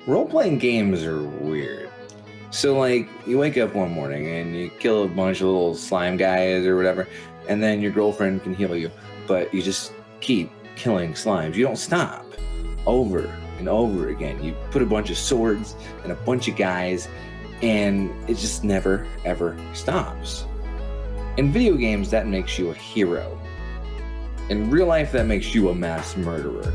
Role-playing games are weird. So, like, you wake up one morning and you kill a bunch of little slime guys or whatever, and then your girlfriend can heal you, but you just keep killing slimes. You don't stop. Over and over again. You put a bunch of swords and a bunch of guys, and it just never, ever stops. In video games, that makes you a hero. In real life, that makes you a mass murderer.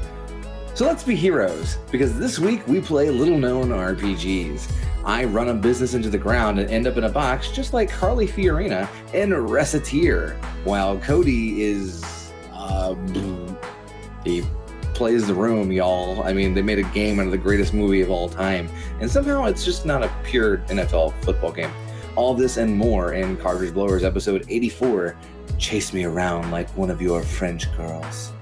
So let's be heroes, because this week we play little-known RPGs. I run a business into the ground and end up in a box just like Carly Fiorina in Recettear, while Cody is, he plays the room, y'all. I mean, they made a game out of the greatest movie of all time, and somehow it's just not a pure NFL football game. All this and more in Cartridge Blowers episode 84, Chase Me Around Like One of Your French Girls.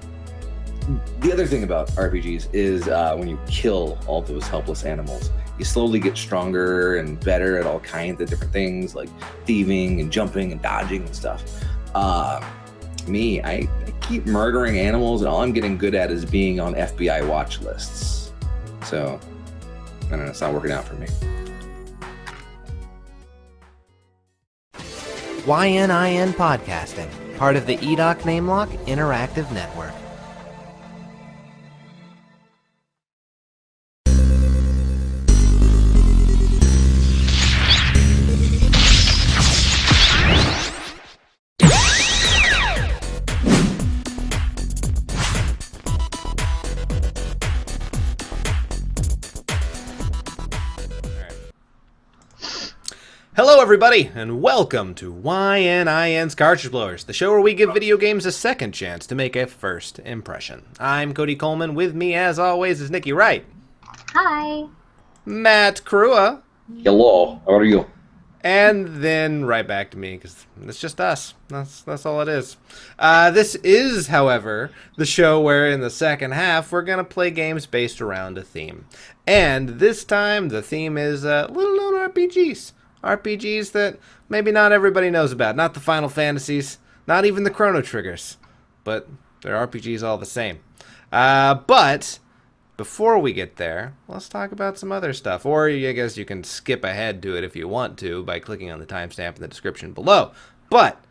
The other thing about RPGs is when you kill all those helpless animals, you slowly get stronger and better at all kinds of different things, like thieving and jumping and dodging and stuff. I keep murdering animals, and all I'm getting good at is being on FBI watch lists. So, I don't know, it's not working out for me. YNIN Podcasting, part of the EDOC NameLock Interactive Network. Hello everybody, and welcome to YNIN's Cartridge Blowers, the show where we give video games a second chance to make a first impression. I'm Cody Coleman. With me, as always, is Nikki Wright. Hi. Matt Crua. Hello, how are you? And then right back to me, because it's just us. That's all it is. This is, however, the show where in the second half we're going to play games based around a theme. And this time the theme is little-known RPGs. RPGs that maybe not everybody knows about. Not the Final Fantasies, not even the Chrono Triggers. But they're RPGs all the same. But before we get there, let's talk about some other stuff. Or I guess you can skip ahead to it if you want to by clicking on the timestamp in the description below. But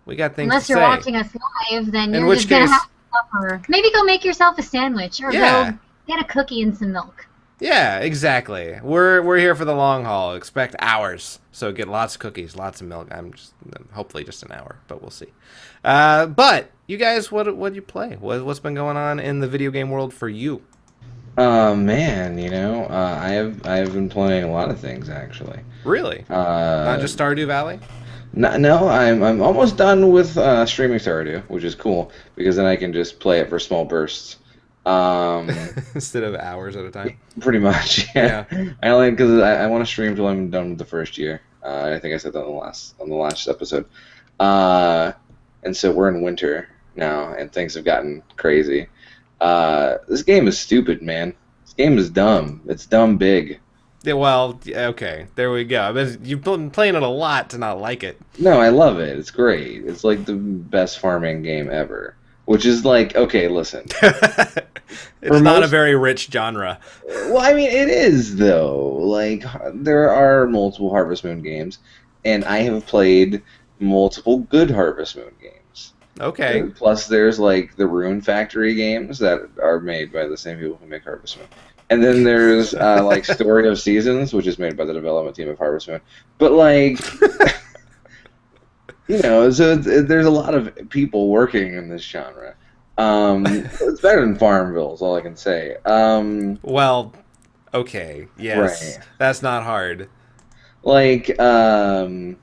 we got things Unless to you're say. watching us live, then In you're which just going to case- have to suffer. Maybe go make yourself a sandwich or Yeah. go get a cookie and some milk. Yeah, exactly. We're here for the long haul. Expect hours. So get lots of cookies, lots of milk. Hopefully just an hour, but we'll see. But you guys, what you play? What's been going on in the video game world for you? Man, I've been playing a lot of things actually. Really? Not just Stardew Valley? No, I'm almost done with streaming Stardew, which is cool because then I can just play it for small bursts. Instead of hours at a time? Pretty much, yeah. I only because I want to stream till I'm done with the first year. I think I said that on the last episode. And so we're in winter now, and things have gotten crazy. This game is stupid, man. This game is dumb. It's dumb big. Yeah, well, okay, there we go. But you've been playing it a lot to not like it. No, I love it. It's great. It's like the best farming game ever. Which is like, okay, listen. It's not a very rich genre. Well, I mean, it is, though. Like, there are multiple Harvest Moon games, and I have played multiple good Harvest Moon games. Okay. Plus, there's, like, the Rune Factory games that are made by the same people who make Harvest Moon. And then there's, like, Story of Seasons, which is made by the development team of Harvest Moon. But, like... so there's a lot of people working in this genre. It's better than Farmville is all I can say. Well, okay, yes, right. That's not hard. Like, I don't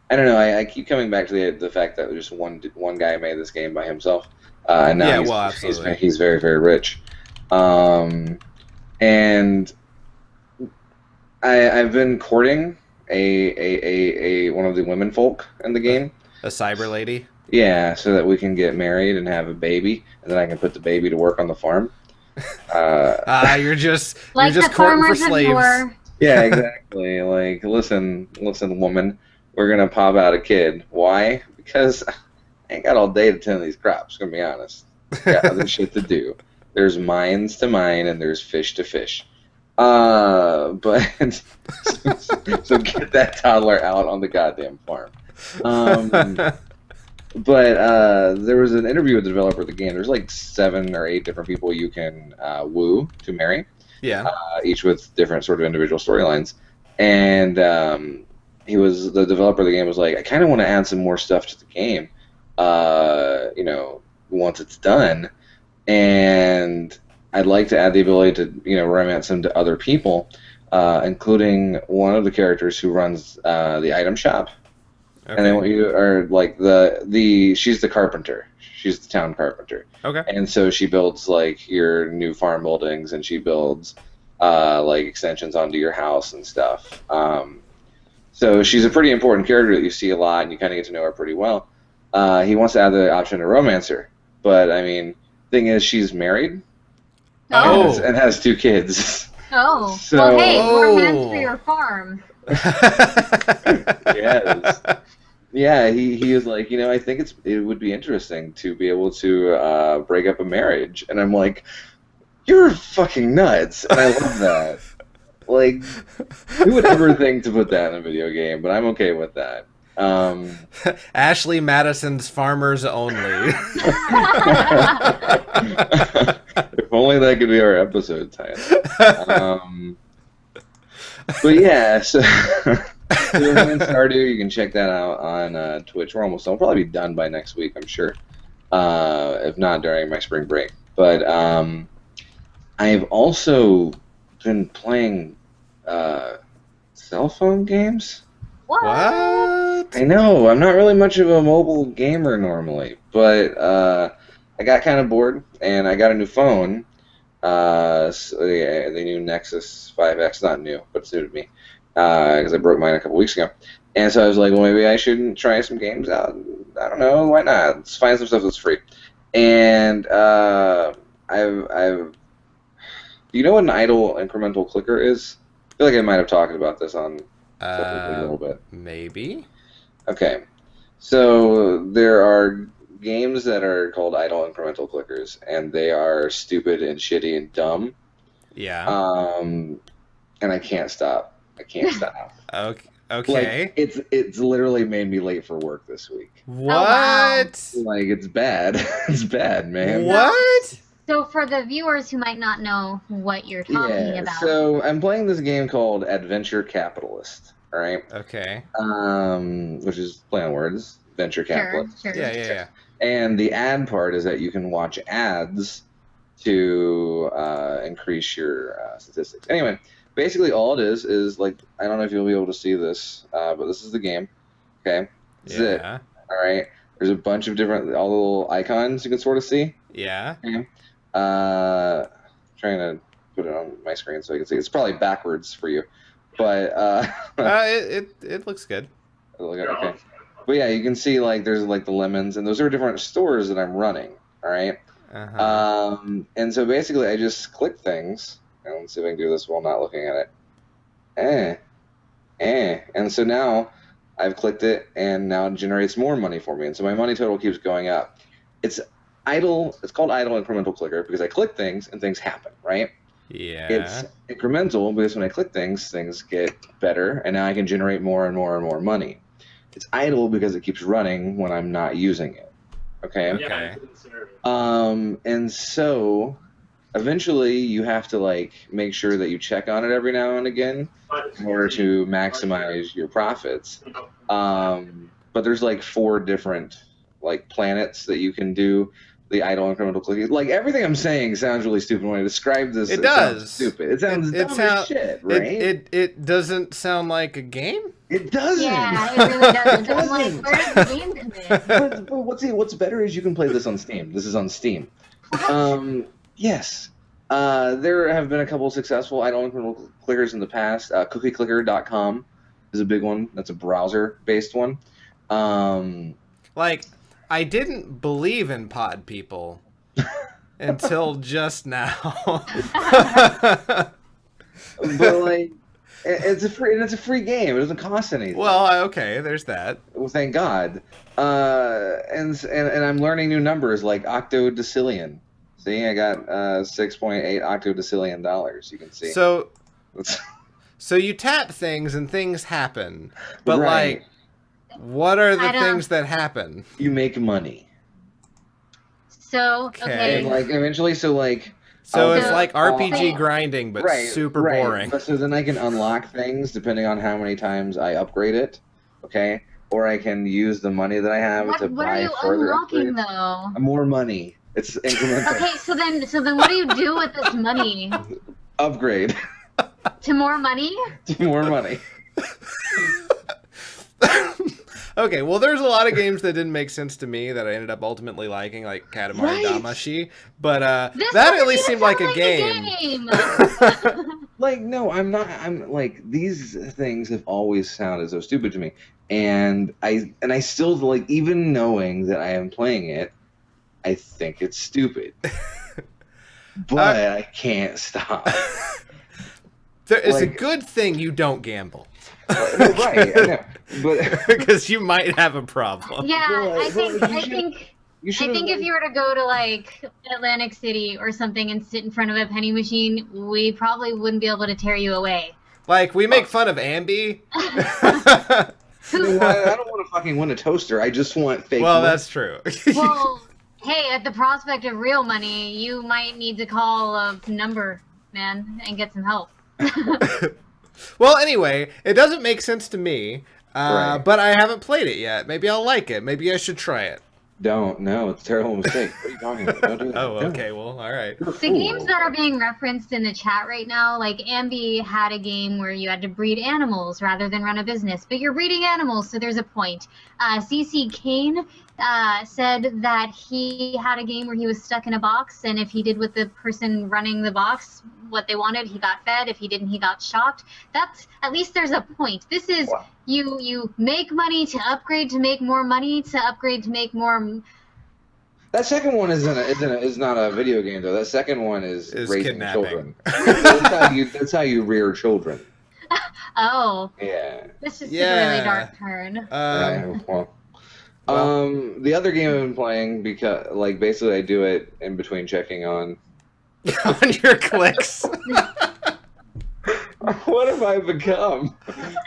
know. I keep coming back to the fact that just one guy made this game by himself, and now absolutely. he's very, very rich. And I've been courting a one of the women folk in the game. A cyber lady? Yeah, so that we can get married and have a baby, and then I can put the baby to work on the farm. You're just Like the courting for farmers of slaves. yore. Yeah, exactly. Like, listen, woman, we're gonna pop out a kid. Why? Because I ain't got all day to tend these crops. Gonna be honest, got other shit to do. There's mines to mine and there's fish to fish. But so get that toddler out on the goddamn farm. But there was an interview with the developer of the game. There's like 7 or 8 different people you can woo to marry. Yeah. Each with different sort of individual storylines. And the developer of the game was like, I kind of want to add some more stuff to the game, once it's done. And I'd like to add the ability to, romance them to other people, including one of the characters who runs the item shop. Okay. And then you are like she's the carpenter. She's the town carpenter. Okay. And so she builds like your new farm buildings, and she builds like extensions onto your house and stuff. So she's a pretty important character that you see a lot, and you kind of get to know her pretty well. He wants to add the option to romance her, but I mean, thing is, she's married. Oh. And has 2 kids. Oh. So- Well, hey, more Oh. hands for your farm. Yes. Yeah, he was like, I think it would be interesting to be able to break up a marriage. And I'm like, you're fucking nuts. And I love that. Like, who would ever think to put that in a video game? But I'm okay with that. Ashley Madison's Farmers Only. If only that could be our episode title. But yeah, so we're in Stardew. You can check that out on Twitch. We're almost done. We'll probably be done by next week, I'm sure. If not during my spring break. But I've also been playing cell phone games. What? What? I know, I'm not really much of a mobile gamer normally, but I got kind of bored, and I got a new phone. The new Nexus 5X, not new, but it's new to me, because I broke mine a couple weeks ago. And so I was like, well, maybe I should try some games out. I don't know, why not? Let's find some stuff that's free. And I've do you know what an idle incremental clicker is? I feel like I might have talked about this on a little bit. Maybe. Okay, so there are games that are called idle incremental clickers, and they are stupid and shitty and dumb. Yeah. And I can't stop. Okay. Like, it's literally made me late for work this week. What? wow. Like, it's bad. It's bad, man. What? So for the viewers who might not know what you're talking about. So I'm playing this game called Adventure Capitalist. All right. Okay. Which is play on words. Venture capitalist. Sure. Yeah. And the ad part is that you can watch ads to increase your statistics. Anyway, basically all it is like, I don't know if you'll be able to see this, but this is the game. Okay. This is it. Yeah. All right. There's a bunch of different, all the little icons you can sort of see. Yeah. Okay. Trying to put it on my screen so I can see. It's probably backwards for you, but It looks good. okay. But yeah, you can see like there's like the lemons, and those are different stores that I'm running. All right. Uh-huh. And so basically, I just click things. And let's see if I can do this while not looking at it. And so now I've clicked it, and now it generates more money for me, and so my money total keeps going up. It's idle. It's called idle incremental clicker because I click things and things happen, right? Yeah. It's incremental because when I click things, things get better, and now I can generate more and more and more money. It's idle because it keeps running when I'm not using it. Okay. Okay. And so eventually you have to like make sure that you check on it every now and again in order to maximize your profits. But there's like 4 different like planets that you can do the idle incremental clicking. Like everything I'm saying sounds really stupid when I describe this. It sounds does. stupid. It sounds dumb as shit, right? It doesn't sound like a game. It doesn't. Yeah, it really doesn't. I'm like, where's the game in this? But what's better is you can play this on Steam. This is on Steam. Yes. There have been a couple of successful idle incremental clickers in the past. Cookieclicker.com is a big one. That's a browser-based one. Like, I didn't believe in pod people until just now. But like, it's a free game. It doesn't cost anything. Well, okay, there's that. Well, thank God. And I'm learning new numbers like octodecillion. See, I got $6.8 octodecillion dollars. You can see. So So you tap things and things happen, but Right. like, what are the I don't- things that happen? You make money. So, Okay. And like eventually, so like. So I'll it's get- like RPG I'll- grinding, but right, super right. boring. But so then I can unlock things depending on how many times I upgrade it. Okay. Or I can use the money that I have to what are buy you further unlocking upgrades. though? More money. It's incremental. Okay, so then what do you do with this money? Upgrade To more money? to more money. Okay, well, there's a lot of games that didn't make sense to me that I ended up ultimately liking, like Katamari Right. Damacy. But This that doesn't at least even seemed like sound a game. Like, no, I'm not. I'm like, these things have always sounded so stupid to me, and I still like, even knowing that I am playing it, I think it's stupid, but I can't stop. It's a Like- good thing you don't gamble. Right, I know, but Because you might have a problem. Yeah, Well, I think well, you I should- think you should. I think if you were to go to like Atlantic City or something and sit in front of a penny machine, we probably wouldn't be able to tear you away. Like, we make fun of Ambi. I don't want to fucking win a toaster. I just want fake. Well, money. that's true. Well, hey, at the prospect of real money, you might need to call a number, man, and get some help. Well, anyway, it doesn't make sense to me, Right. but I haven't played it yet. Maybe I'll like it. Maybe I should try it. Don't. No, it's a terrible mistake. What are you talking about? Don't do that. Oh, Don't. okay. Well, all right. You're a The fool. games that are being referenced in the chat right now, like Ambi had a game where you had to breed animals rather than run a business, but you're breeding animals, so there's a point. CC Kane said that he had a game where he was stuck in a box, and if he did with the person running the box what they wanted, he got fed. If he didn't, he got shocked. That's, at least there's a point. This is, Wow. you make money to upgrade to make more money to upgrade to make more. That second one is not a video game though. That second one is raising kidnapping. children. that's how you rear children. Oh, Yeah. this just Yeah. took a really dark turn. Right, well, well. the other game I've been playing, because like basically I do it in between checking on On your clicks. what have I become?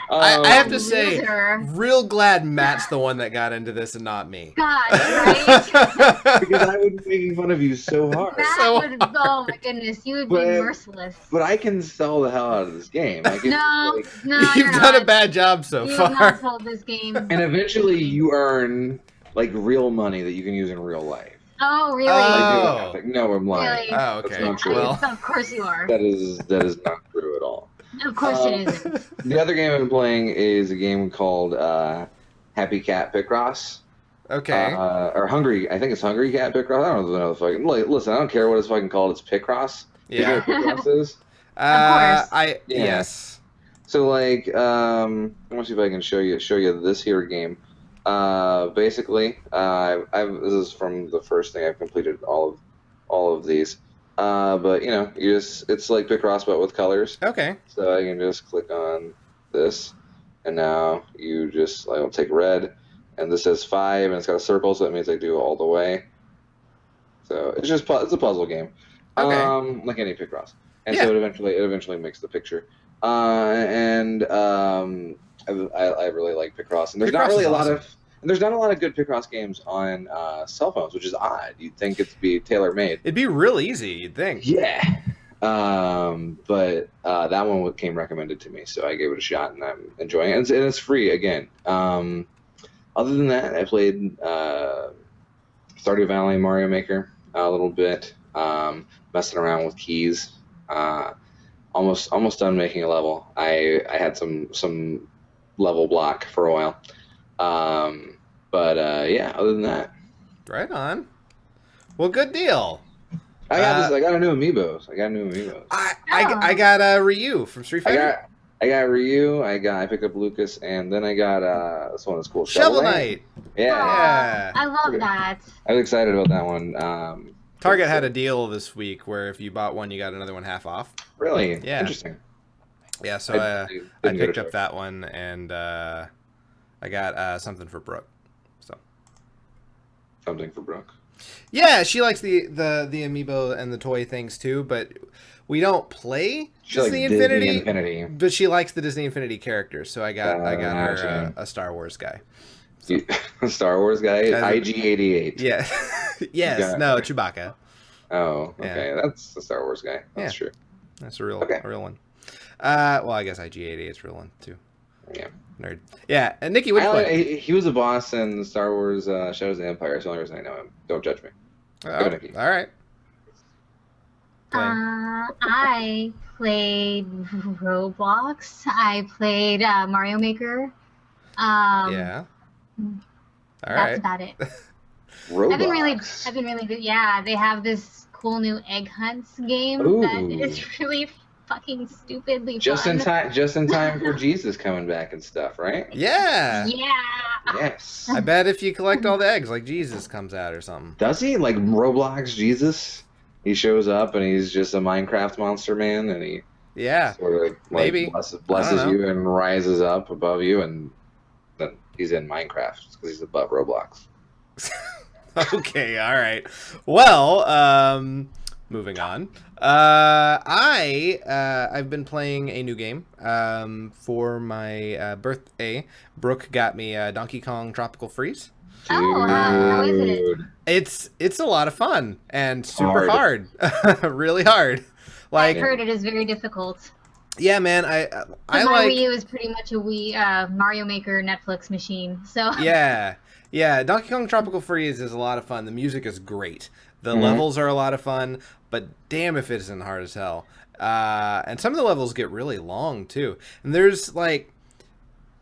I have to say, Loser. real glad Matt's the one that got into this and not me. God, right? because I would be making fun of you so hard. That So would, oh my goodness, you would be But- merciless. But I can sell the hell out of this game. I can, No, like, no, You've you're done not. a bad job so You have far. not sold this game. and eventually you earn like real money that you can use in real life. Oh, really? Oh. Like, no, I'm lying. Really? Oh, That's okay. not true. Well, Of course you are. That is not true at all. Of course it isn't. The other game I've been playing is a game called Happy Cat Picross. okay. Or Hungry. I think it's Hungry Cat Picross. I don't know the fucking. Listen, I don't care what it's fucking called. It's Picross. You know Yeah. what Picross is? course. Yeah. Yes. So like, I want to see if I can show you this here game. Basically, this is from the first thing I've completed all of these. But you know, it's like Picross but with colors. Okay. So I can just click on this, and now I'll take red, and this says 5, and it's got a circle, so that means I do all the way. So it's a puzzle game, Okay. like any Picross, and Yeah. so it eventually makes the picture. I really like Picross, and there's Picross not really is a lot awesome. of. And there's not a lot of good Picross games on cell phones, which is odd. You'd think it'd be tailor-made. It'd be real easy, you'd think. Yeah. But that one came recommended to me, so I gave it a shot, and I'm enjoying it. And it's free again. Other than that, I played Stardew Valley, Mario Maker a little bit, messing around with keys. Almost done making a level. I had some level block for a while. Yeah, other than that, Right on. Well, good deal. I got a new amiibos. I got Ryu from Street Fighter. I got Ryu. I picked up Lucas, and then I got this one that's cool. Shovel Knight. Yeah, Yeah. I love that. I was excited about that one. Target had a deal this week where if you bought one, you got another one half off. Really Yeah. interesting. Yeah, so I I didn't go to picked up Target. that one, and I got something for Brooke. So Something for Brooke. yeah, she likes the amiibo and the toy things too. But We don't play She likes Disney Infinity, Infinity. but she likes the Disney Infinity characters, so I got her gotcha. a Star Wars guy. Star Wars guy, IG-88. Yeah. Yes. Got No, her. Chewbacca. Oh, okay. Yeah. That's the Star Wars guy. That's true. That's a real Okay. one. Well, I guess IG-88 is a real one too. Yeah. Nerd. Yeah. And Nikki, which one? He was a boss in Star Wars Shadows of the Empire. That's the only reason I know him. Don't judge me. Go, Nikki. All right. I played Roblox. I played Mario Maker. Yeah. All right. That's about it. Roblox. I've been really good. Yeah, they have this cool new egg hunts game that is really fucking stupidly Just fun. in time for Jesus coming back and stuff, right? Yeah. Yeah. Yes. I bet if you collect all the eggs, like Jesus comes out or something. Does he? Like Roblox Jesus? He shows up and he's just a Minecraft monster man, and he sort of like maybe blesses you and rises up above you, and then he's in Minecraft because he's above Roblox. Okay, all right. Well, moving on. I've been playing a new game for my birthday. Brooke got me Donkey Kong Tropical Freeze. Oh, how is it? It's a lot of fun and super hard. Really hard. Like, I've heard it is very difficult. Yeah, man. I my like. Wii U is pretty much a Wii Mario Maker Netflix machine. So Yeah. Donkey Kong Tropical Freeze is a lot of fun. The music is great. The levels are a lot of fun, but damn if it isn't hard as hell. And some of the levels get really long too. And there's like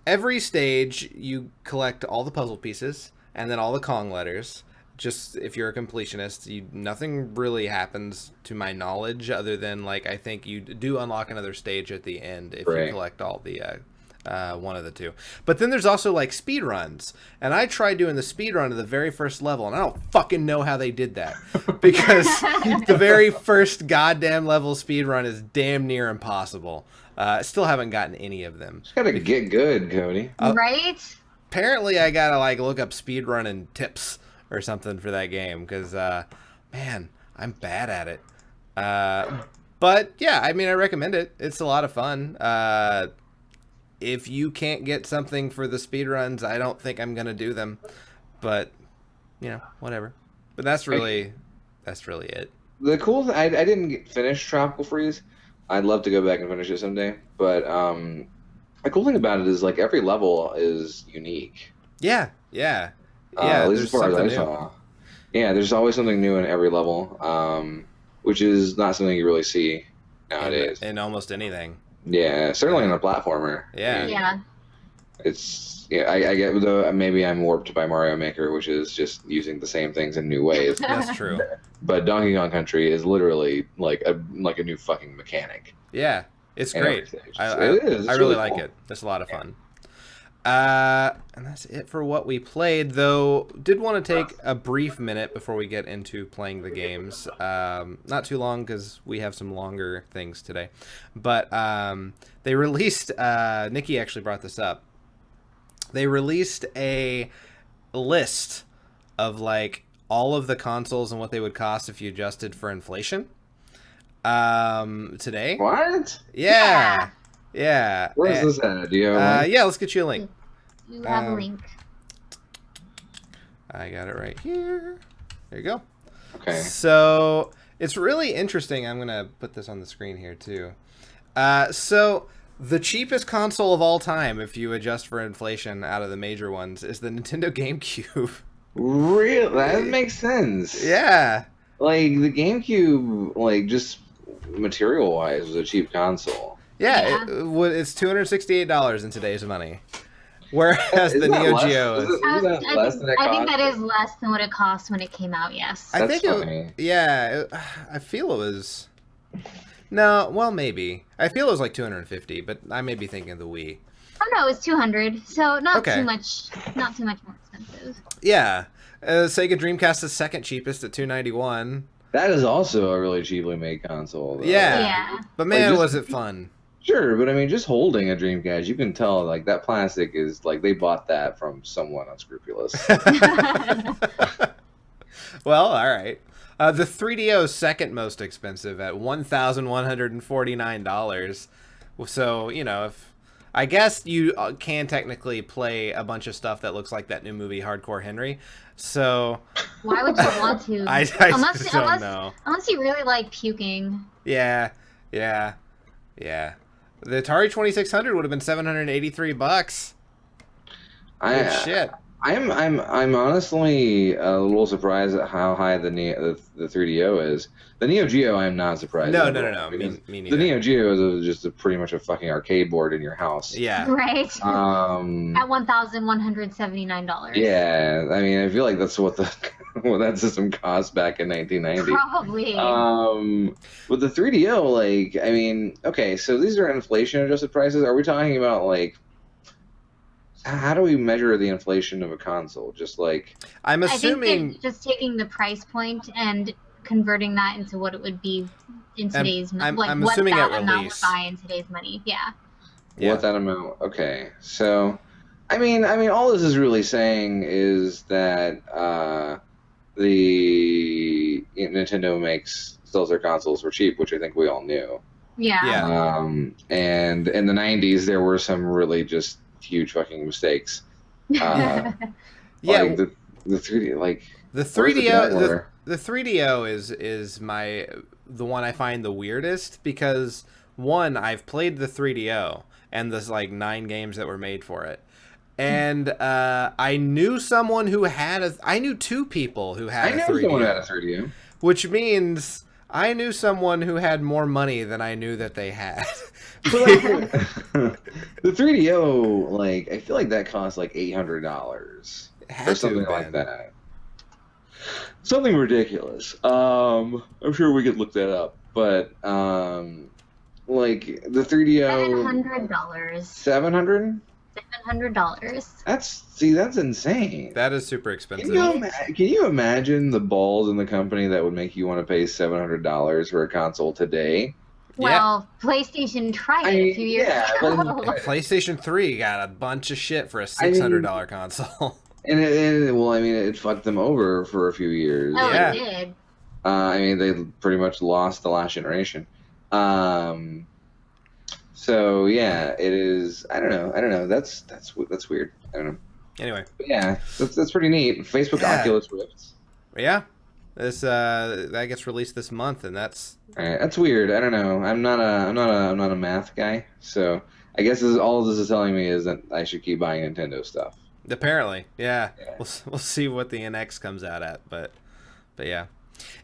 every stage you collect all the puzzle pieces and then all the Kong letters. Just if you're a completionist, nothing really happens to my knowledge other than like I think you do unlock another stage at the end if you collect all the one of the two. But then there's also like speed runs, and I tried doing the speed run of the very first level, and I don't fucking know how they did that because the very first goddamn level speed run is damn near impossible. Still haven't gotten any of them. Just gotta get good, Cody. Right? Apparently, I gotta like look up speed running tips or something for that game because man, I'm bad at it. But yeah, I mean, I recommend it. It's a lot of fun. If you can't get something for the speedruns, I don't think I'm gonna do them. But whatever. But that's really it. The cool thing, I didn't finish Tropical Freeze. I'd love to go back and finish it someday. But the cool thing about it is like every level is unique. Yeah. At least as far as I saw. Yeah, there's always something new in every level, which is not something you really see nowadays. In almost anything. Yeah, certainly in a platformer. Yeah. It's I get though maybe I'm warped by Mario Maker, which is just using the same things in new ways. That's true. But Donkey Kong Country is literally like a new fucking mechanic. Yeah, it's great. I It's really like it. It's a lot of fun. And that's it for what we played, though did want to take a brief minute before we get into playing the games. Not too long because we have some longer things today. But they released, Nikki actually brought this up. They released a list of like all of the consoles and what they would cost if you adjusted for inflation. Today. What? Yeah. Where is this at? Do you have a link? Yeah, let's get you a link. You have a link. I got it right here. There you go. Okay. So it's really interesting. I'm going to put this on the screen here too. So the cheapest console of all time, if you adjust for inflation out of the major ones, is the Nintendo GameCube. Really? That makes sense. Yeah. Like the GameCube, like just material-wise, was a cheap console. Yeah. It's $268 in today's money. Whereas the Neo Geo is... I think that is less than what it cost when it came out, yes. I think I feel it was... No, well, maybe. I feel it was like $250, but I may be thinking of the Wii. Oh no, it's $200, so not too much more expensive. Yeah. Sega Dreamcast is second cheapest at $291. That is also a really cheaply made console, though. Yeah. But man, was it fun. Sure, but I mean, just holding a Dreamcast, you can tell, like, that plastic is, like, they bought that from someone unscrupulous. Well, all right. The 3DO is second most expensive at $1,149. So, if I guess you can technically play a bunch of stuff that looks like that new movie Hardcore Henry. So why would you want to? I unless, don't know. Unless you really like puking. Yeah. The Atari 2600 would have been $783. Good shit. I'm honestly a little surprised at how high the 3DO is. The Neo Geo, I'm not surprised. No. Me neither. The Neo Geo is just pretty much a fucking arcade board in your house. Yeah. Right. At $1,179. Yeah, I mean, I feel like that's what that system cost back in 1990. Probably. With the 3DO, like, I mean, okay, so these are inflation-adjusted prices. Are we talking about, like, how do we measure the inflation of a console? Just like I'm assuming, I think just taking the price point and converting that into what it would be in today's money, like I'm what assuming that at amount release. would buy in today's money. Yeah. What that amount? Okay, so I mean, all this is really saying is that Nintendo sells their consoles for cheap, which I think we all knew. Yeah. And in the 90s, there were some really just huge fucking mistakes. Yeah, like the 3D, like the 3DO. The 3DO is the one I find the weirdest because one, I've played the 3DO and there's like 9 games that were made for it, and I knew someone who had I knew 2 people who had a 3DO. I knew someone who had a 3DO, which means I knew someone who had more money than I knew that they had. The 3DO, like, I feel like that costs like $800 or something like that. Something ridiculous. I'm sure we could look that up, but like the 3DO, $700. 700. $700. That's insane. That is super expensive. Can you imagine the balls in the company that would make you want to pay $700 for a console today? Well, PlayStation tried it a few years ago. PlayStation 3 got a bunch of shit for a $600 console. And it fucked them over for a few years. Oh, it did. I mean, they pretty much lost the last generation. So yeah, it is. I don't know. That's weird. I don't know. Anyway. But yeah, that's pretty neat. Facebook Oculus Rift. Yeah. This that gets released this month, and that's weird. I don't know. I'm not a math guy, so I guess all this is telling me is that I should keep buying Nintendo stuff. Apparently, yeah. We'll see what the NX comes out at, but yeah.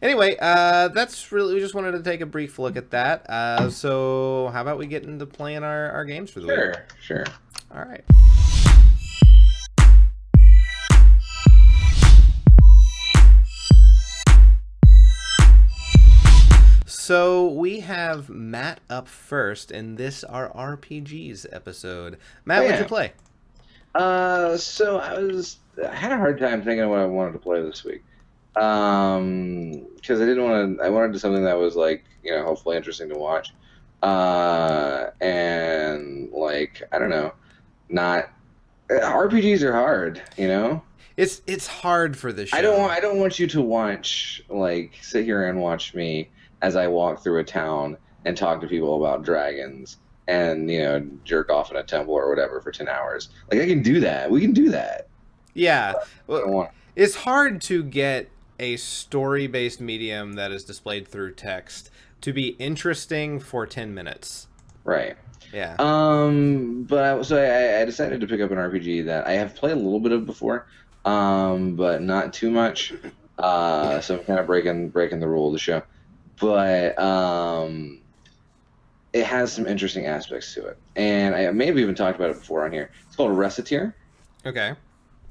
Anyway, that's really. We just wanted to take a brief look at that. So how about we get into playing our games for the week? Sure. All right. So we have Matt up first in this our RPGs episode. Matt, what'd you play? So I had a hard time thinking of what I wanted to play this week. Because I wanted to do something that was like, hopefully interesting to watch. And like, I don't know, RPGs are hard, It's hard for this show. I don't want you to sit here and watch me as I walk through a town and talk to people about dragons and, jerk off in a temple or whatever for 10 hours. Like, I can do that. We can do that. Yeah. Well, it's hard to get a story-based medium that is displayed through text to be interesting for 10 minutes. Right. Yeah. But I decided to pick up an RPG that I have played a little bit of before, but not too much. So I'm kind of breaking the rule of the show. But it has some interesting aspects to it. And I may have even talked about it before on here. It's called Recettear. Okay.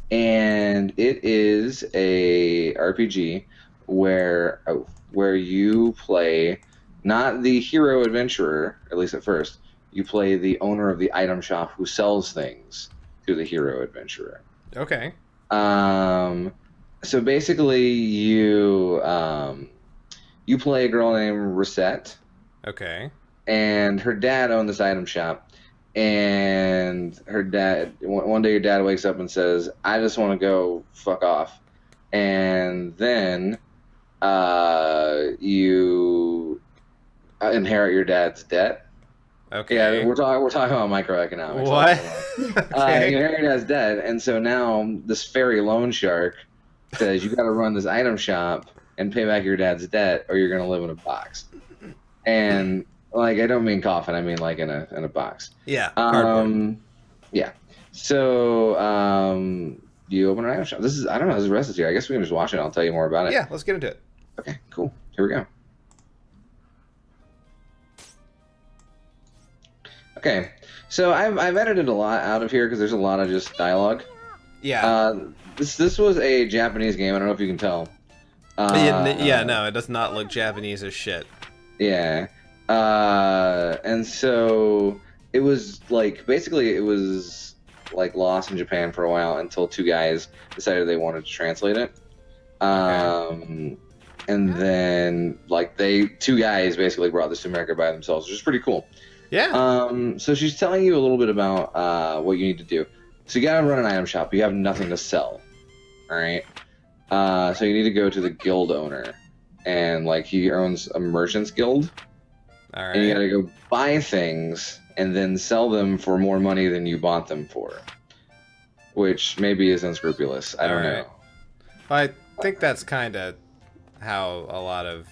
And it is a RPG where you play not the hero adventurer, at least at first. You play the owner of the item shop who sells things to the hero adventurer. Okay. So basically, you play a girl named Recettear. Okay. And her dad owned this item shop. And her dad, one day your dad wakes up and says, I just want to go fuck off. And then You inherit your dad's debt. Okay. Yeah, we're talking about microeconomics. What? Okay. You inherit your dad's debt, and so now this fairy loan shark says you got to run this item shop and pay back your dad's debt, or you're gonna live in a box. And like, I don't mean coffin, I mean like in a box. Yeah. Cardboard. Yeah. So you open an item shop. This is Recettear. I guess we can just watch it. I'll tell you more about it. Yeah. Let's get into it. Okay. Cool. Here we go. Okay. So I've edited a lot out of here because there's a lot of just dialogue. Yeah. This was a Japanese game. I don't know if you can tell. No, it does not look Japanese as shit. Yeah. And so it was like, basically it was like lost in Japan for a while until two guys decided they wanted to translate it. And then like two guys basically brought this to America by themselves, which is pretty cool. Yeah. So she's telling you a little bit about what you need to do. So you gotta run an item shop. You have nothing to sell. All right. So you need to go to the guild owner, and like he owns a merchant's guild. All right. And you gotta go buy things and then sell them for more money than you bought them for, which maybe is unscrupulous. I don't know. I think that's kind of how a lot of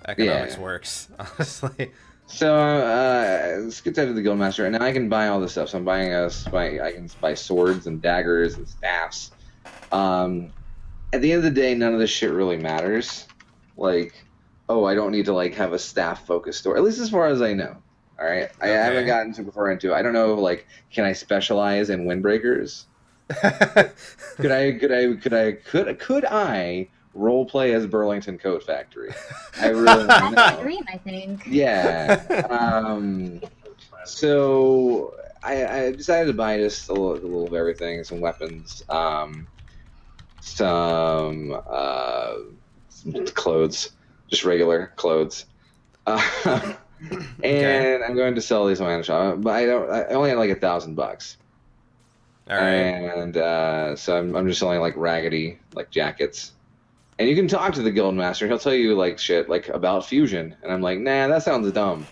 economics works, honestly. So let's get to the guildmaster, and now I can buy all this stuff. So I'm buying I can buy swords and daggers and staffs. At the end of the day, none of this shit really matters. Like, oh, I don't need to like have a staff focused store, at least as far as I know. All right, I haven't gotten super far into it. I don't know, like, can I specialize in windbreakers? Could I role play as Burlington Coat Factory? I really want to know. Dream, I think. Yeah. So I decided to buy just a little of everything, some weapons, some clothes, just regular clothes. And I'm going to sell these on my shop, but I only had like $1,000. All right. And so I'm just selling like raggedy like jackets. And you can talk to the guildmaster. He'll tell you like shit like about fusion, and I'm like, nah, that sounds dumb.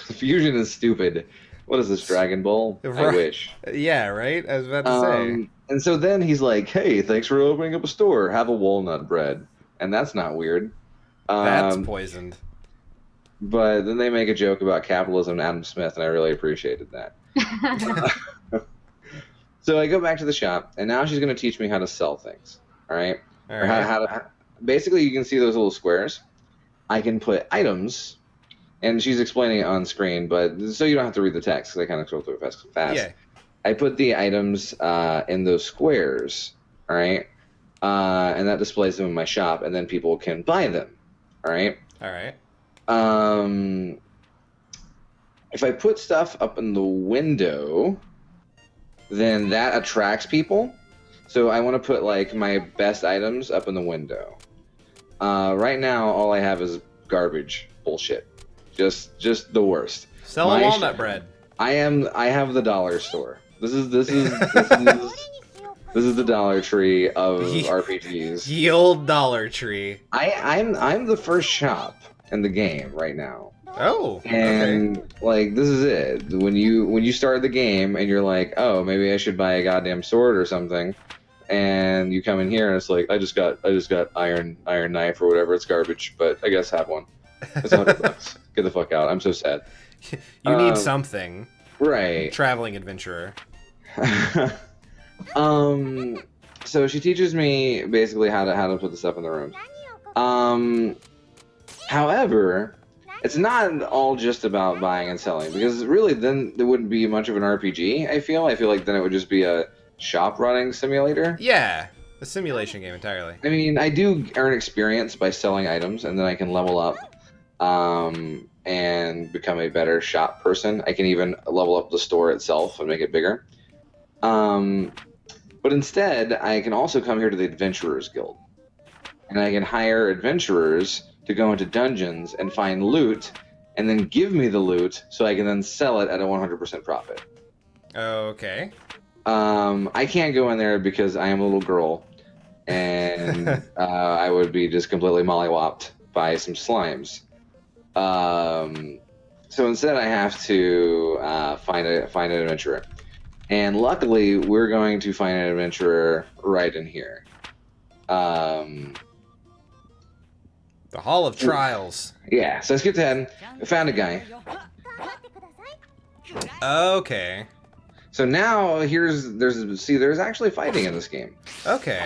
Fusion is stupid. What is this, Dragon Ball? I wish. Yeah, right? I was about to say. And so then he's like, hey, thanks for opening up a store. Have a walnut bread. And that's not weird. That's poisoned. But then they make a joke about capitalism and Adam Smith, and I really appreciated that. So I go back to the shop, and now she's going to teach me how to sell things. All right? All Or right. basically, you can see those little squares. I can put items, and she's explaining it on screen, but so you don't have to read the text, because I kind of scroll through it fast. Yeah. I put the items in those squares, all right? And that displays them in my shop, and then people can buy them, all right? All right. If I put stuff up in the window, then that attracts people. So I want to put like my best items up in the window. Right now, all I have is garbage bullshit, just the worst. Sell a walnut bread. I have the dollar store. This is the Dollar Tree of RPGs. Ye old Dollar Tree. I'm the first shop in the game right now. Oh, and okay. like this is it. When you start the game and you're like, oh, maybe I should buy a goddamn sword or something, and you come in here and it's like, I just got iron knife or whatever. It's garbage, but I guess have one. It's $100. Get the fuck out. I'm so sad. You need something. Right. Traveling adventurer. So she teaches me basically how to put the stuff in the room. However, it's not all just about buying and selling, because really then there wouldn't be much of an RPG. I feel like then it would just be a shop running simulator. Yeah, a simulation game entirely. I mean, I do earn experience by selling items, and then I can level up and become a better shop person. I can even level up the store itself and make it bigger. But instead, I can also come here to the Adventurers Guild, and I can hire adventurers to go into dungeons and find loot, and then give me the loot so I can then sell it at a 100% profit. Okay. I can't go in there because I am a little girl, and I would be just completely mollywopped by some slimes. So instead, I have to find an adventurer, and luckily, we're going to find an adventurer right in here. The Hall of Trials. Yeah, so I skipped ahead. I found a guy. Okay. So now there's actually fighting in this game. Okay.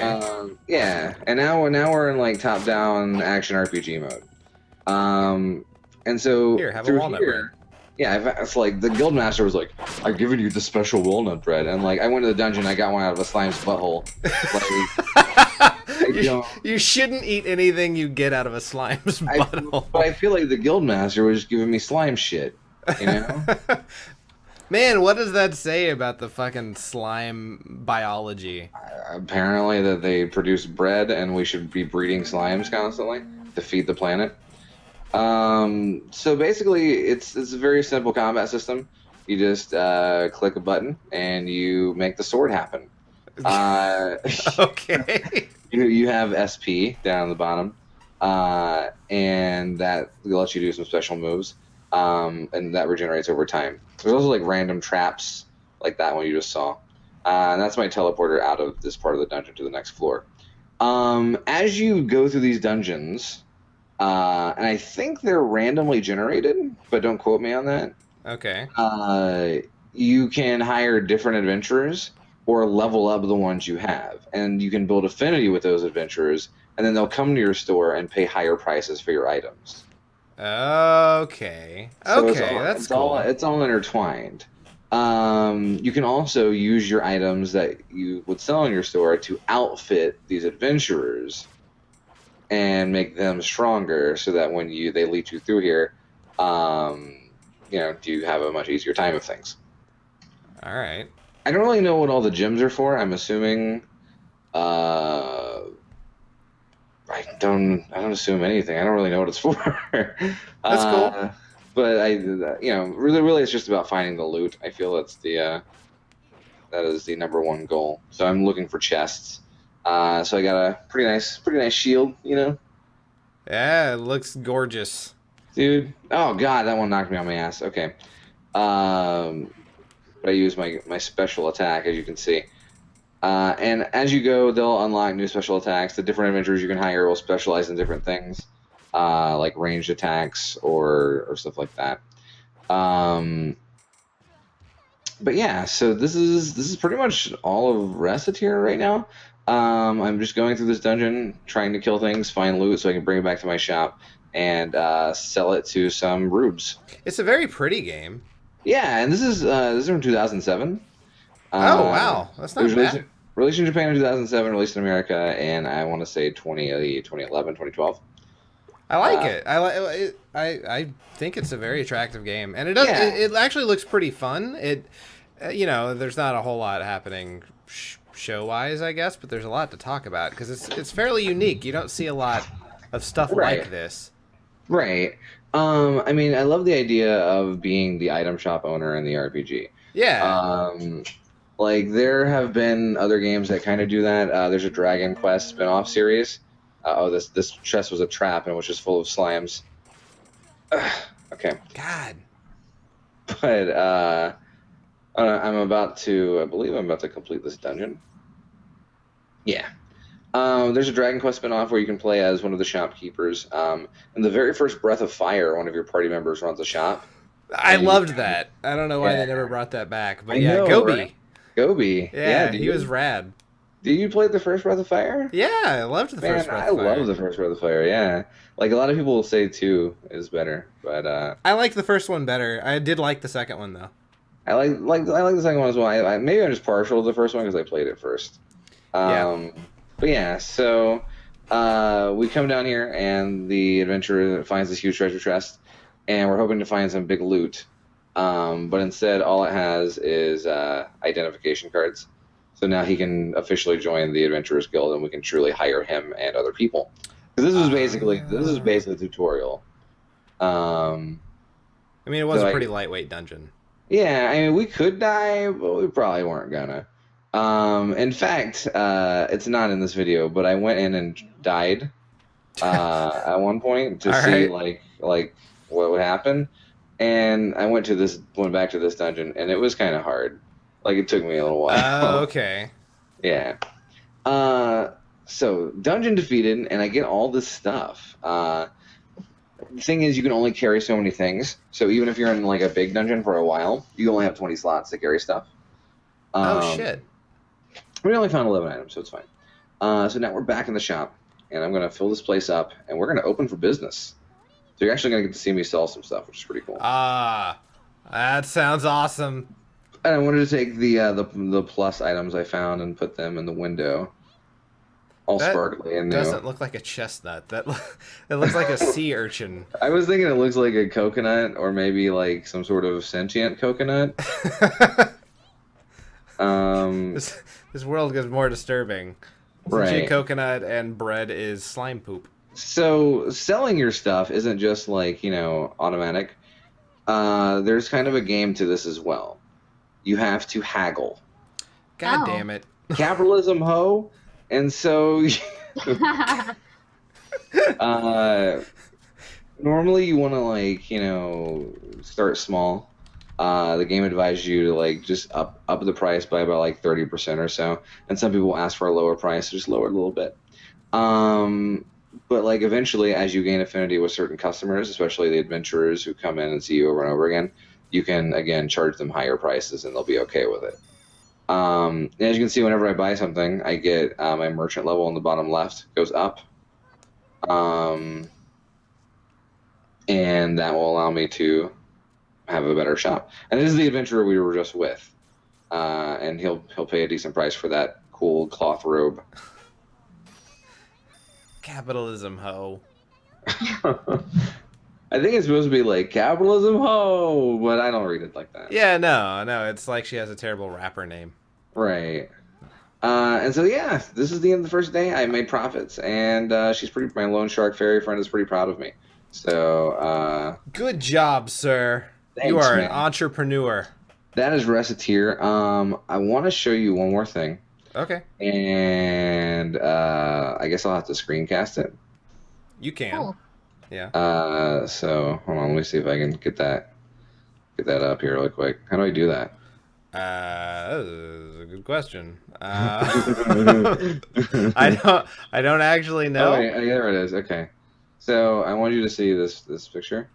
Yeah, and now we're in like top-down action RPG mode. And so Here, have a through walnut here, yeah, it's like the guildmaster was like, "I've given you the special walnut bread," and like I went to the dungeon, I got one out of a slime's butthole. You shouldn't eat anything you get out of a slime's butthole. But I feel like the guildmaster was just giving me slime shit, you know? Man, what does that say about the fucking slime biology? Apparently that they produce bread and we should be breeding slimes constantly to feed the planet. So basically it's a very simple combat system. You just click a button and you make the sword happen. Okay. You have SP down at the bottom, and that lets you do some special moves, and that regenerates over time. There's also like random traps like that one you just saw, and that's my teleporter out of this part of the dungeon to the next floor. As you go through these dungeons, and I think they're randomly generated, but don't quote me on that. Okay. You can hire different adventurers or level up the ones you have, and you can build affinity with those adventurers, and then they'll come to your store and pay higher prices for your items. Okay. So That's cool. It's all intertwined. You can also use your items that you would sell in your store to outfit these adventurers and make them stronger, so that when they lead you through here, you have a much easier time of things. All right. I don't really know what all the gems are for. I'm assuming, I don't assume anything. I don't really know what it's for. That's cool. But really, it's just about finding the loot. I feel that is the number one goal. So I'm looking for chests. So I got a pretty nice shield. Yeah, it looks gorgeous, dude. Oh god, that one knocked me on my ass. Okay. But I use my special attack, as you can see. And as you go, they'll unlock new special attacks. The different adventurers you can hire will specialize in different things, like ranged attacks or stuff like that. But yeah, so this is pretty much all of Recettear right now. I'm just going through this dungeon, trying to kill things, find loot, so I can bring it back to my shop and sell it to some rubes. It's a very pretty game. Yeah, and this is from 2007. Oh wow, that's not bad. Released in Japan in 2007, released in America, and I want to say 2011, 2012. I like it. I think it's a very attractive game, and it actually looks pretty fun. There's not a whole lot happening show-wise, I guess, but there's a lot to talk about because it's fairly unique. You don't see a lot of stuff like this. Right. I mean, I love the idea of being the item shop owner in the RPG. Yeah. Like, there have been other games that kind of do that. There's a Dragon Quest spin-off series. This chest was a trap, and it was just full of slimes. Okay. God. But, I believe I'm about to complete this dungeon. Yeah. There's a Dragon Quest spin-off where you can play as one of the shopkeepers. In the very first Breath of Fire, one of your party members runs a shop. I loved that. I don't know why they never brought that back. But Gobi. Right? Gobi. Yeah, he was rad. Did you play the first Breath of Fire? Yeah, I loved the first Breath of Fire. I love the first Breath of Fire, yeah. Like, a lot of people will say 2 is better, but... I liked the first one better. I did like the second one, though. I like the second one as well. Maybe I'm just partial to the first one because I played it first. But yeah, so we come down here, and the adventurer finds this huge treasure chest, and we're hoping to find some big loot. But instead, all it has is identification cards. So now he can officially join the Adventurers Guild, and we can truly hire him and other people. Because this is basically a tutorial. I mean, it was a pretty lightweight dungeon. Yeah, I mean, we could die, but we probably weren't gonna. In fact, it's not in this video, but I went in and died at one point to All see right. like what would happen, and I went back to this dungeon, and it was kind of hard. Like it took me a little while. Okay. Yeah. So dungeon defeated, and I get all this stuff. The thing is, you can only carry so many things. So even if you're in like a big dungeon for a while, you only have 20 slots to carry stuff. Oh shit. We only found 11 items, so it's fine. So now we're back in the shop, and I'm gonna fill this place up, and we're gonna open for business. So you're actually gonna get to see me sell some stuff, which is pretty cool. Ah, that sounds awesome. And I wanted to take the plus items I found and put them in the window, all That sparkly and new. doesn't look like a chestnut. It looks like a sea urchin. I was thinking it looks like a coconut, or maybe like some sort of sentient coconut. This world gets more disturbing. Right. Sentient coconut and bread is slime poop. So selling your stuff isn't just like, automatic. There's kind of a game to this as well. You have to haggle. God Oh. damn it. Capitalism, ho. And so normally you want to start small. The game advises you to just up the price by about 30% or so, and some people ask for a lower price, so just lower it a little bit. But eventually, as you gain affinity with certain customers, especially the adventurers who come in and see you over and over again, you can again charge them higher prices, and they'll be okay with it. And as you can see, whenever I buy something, I get my merchant level in the bottom left goes up, and that will allow me to have a better shop. And this is the adventurer we were just with, and he'll pay a decent price for that cool cloth robe. Capitalism, ho. I think it's supposed to be capitalism ho, but I don't read it like that. Yeah, no, it's like she has a terrible rapper name. Right. And so yeah, this is the end of the first day. I made profits, and my loan shark fairy friend is pretty proud of me. So Good job, sir. Thanks, You are man. an entrepreneur. That is Recettear. I want to show you one more thing, Okay, and I guess I'll have to screencast it. you can. Cool. Yeah. So hold on, let me see if I can get that up here really quick. How do I do that? That is a good question. I don't actually know. Oh, wait, there it is. Okay. So I want you to see this picture.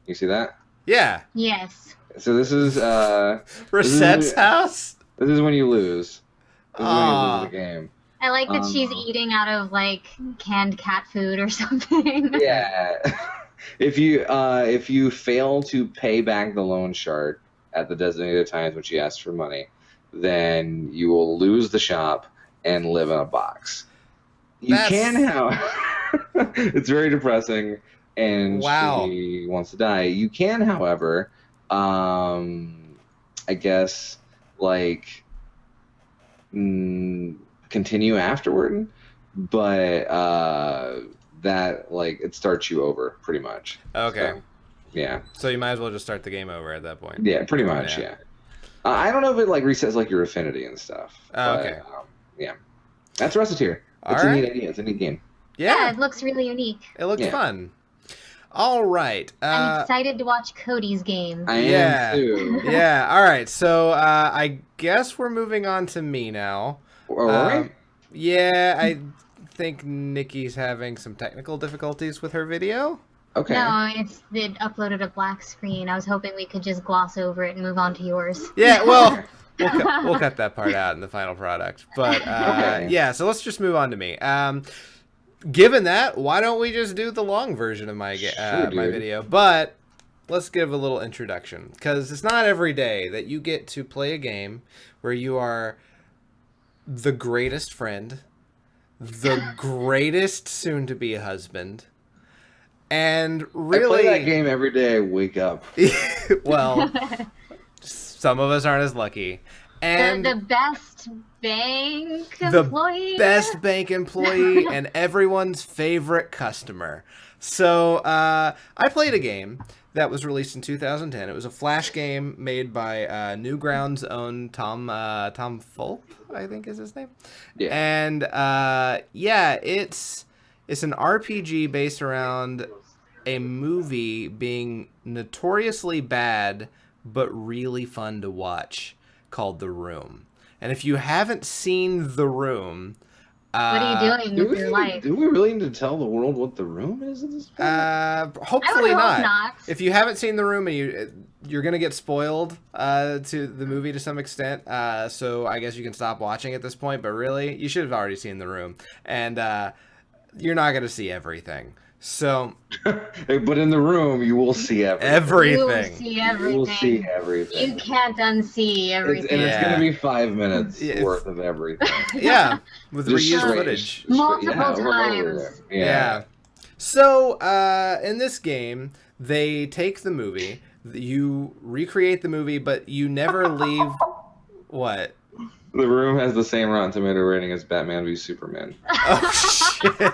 You see that? Yeah. Yes. So this is Recette's house? this is when you lose. This is when you Aw. lose the game. I like that she's eating out of canned cat food or something. Yeah. If you fail to pay back the loan shark at the designated times when she asks for money, then you will lose the shop and live in a box. You can it's very depressing, and Wow. she wants to die. You can, however, I guess continue afterward, but that it starts you over pretty much. Okay. So, yeah. So you might as well just start the game over at that point. Yeah, pretty much. Yeah. Yeah. I don't know if it resets your affinity and stuff. Oh, but, okay. Yeah. That's Recettear. All It's a right. neat idea. It's a neat game. Yeah, Yeah. it looks really unique. It looks Yeah. fun. All right. I'm excited to watch Cody's game. I Yeah. am too. Yeah. All right. So I guess we're moving on to me now. Or are we? Yeah, I think Nikki's having some technical difficulties with her video. Okay. No, it uploaded a black screen. I was hoping we could just gloss over it and move on to yours. Yeah, well, we'll cut that part out in the final product. But Okay. yeah, so let's just move on to me. Given that, why don't we just do the long version of my Sure, my dude. video? But let's give a little introduction, because it's not every day that you get to play a game where you are the greatest friend, the greatest soon-to-be husband, and really I play that game every day. I wake up. well, some of us aren't as lucky. And the best bank the employee. best bank employee and everyone's favorite customer. So I played a game that was released in 2010. It was a Flash game made by Newgrounds' own Tom Fulp, I think is his name. Yeah. And it's an RPG based around a movie being notoriously bad but really fun to watch called The Room. And if you haven't seen The Room, what are you doing with your life? Do we really need to tell the world what The Room is at this point? Hopefully I would hope not. If you haven't seen The Room, and you're gonna get spoiled to the movie to some extent, so I guess you can stop watching at this point. But really, you should have already seen The Room, and you're not gonna see everything. So, but in The Room, you will see everything. Everything. You will see everything. You will see everything. You can't unsee everything. It's going to be 5 minutes worth of everything. Yeah, with Just reused straight- footage. Multiple we're over times. there. Yeah. So, in this game, they take the movie, you recreate the movie, but you never leave. What? The Room has the same Rotten Tomato rating as Batman v Superman. Oh shit!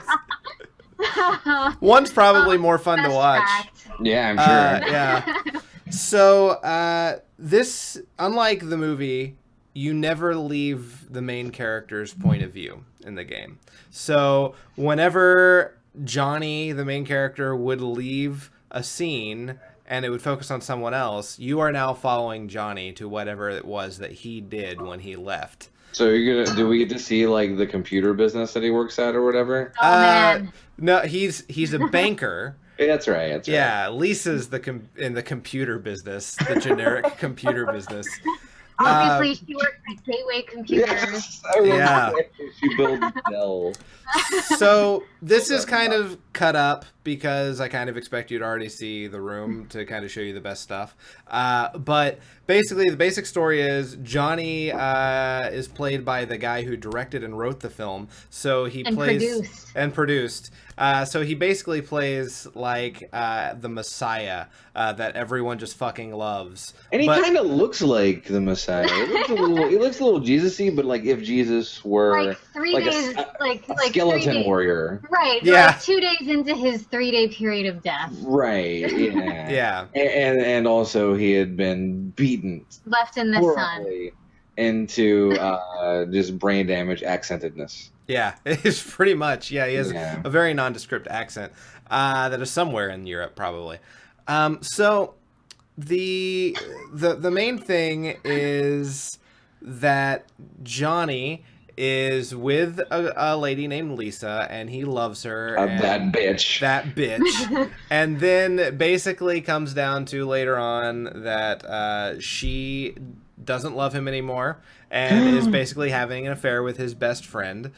One's probably more fun to Best watch. fact. Yeah, I'm sure. Yeah. So, this, unlike the movie, you never leave the main character's point of view in the game. So, whenever Johnny, the main character, would leave a scene and it would focus on someone else, you are now following Johnny to whatever it was that he did when he left. So do we get to see like the computer business that he works at or whatever? Oh man. No, he's a banker. Yeah, that's right. That's right. Yeah, Lisa's in the computer business, the generic computer business. Obviously, she works at Gateway Computers. Yes, I remember Yeah. She builds Dell. So this is kind of cut up because I kind of expect you to already see The Room to kind of show you the best stuff. But basically, the basic story is Johnny is played by the guy who directed and wrote the film. So he produced. So he basically plays like the Messiah that everyone just fucking loves. And he kind of looks like the Messiah. He looks a little Jesus-y, but like if Jesus were Like 3 days, like skeleton 3 days, warrior. Right. Yeah. Like 2 days into his 3-day period of death. Right. Yeah. Yeah. And also he had been beaten Left in the sun. horribly into just brain damage accentedness. Yeah, it's pretty much. Yeah, he has Yeah. a very nondescript accent that is somewhere in Europe, probably. So the main thing is that Johnny is with a lady named Lisa, and he loves her. That bitch. That bitch. And then basically comes down to later on that she doesn't love him anymore and is basically having an affair with his best friend.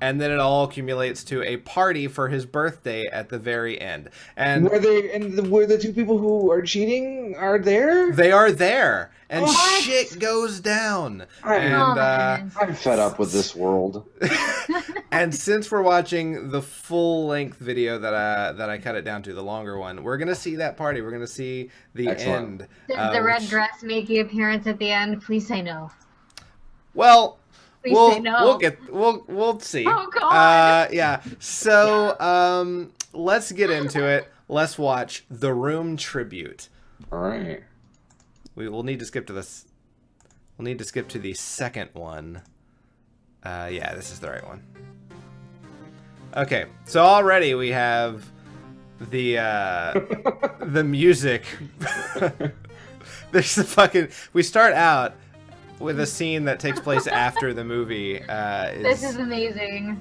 And then it all accumulates to a party for his birthday at the very end. And were the two people who are cheating are there? they are there, and What? shit goes down. I'm fed up with this world. And since we're watching the full-length video that I cut it down to, the longer one, we're gonna see that party. We're gonna see the Excellent. end. Does the red dress make the appearance at the end? Please say no. Well, Please say no. we'll see. Oh, God. Yeah. So let's get into it. Let's watch The Room tribute. All right. We will need to skip to this. We'll need to skip to the second one. Yeah, this is the right one. Okay, so already we have the the music. There's the fucking. We start out with a scene that takes place after the movie This is amazing.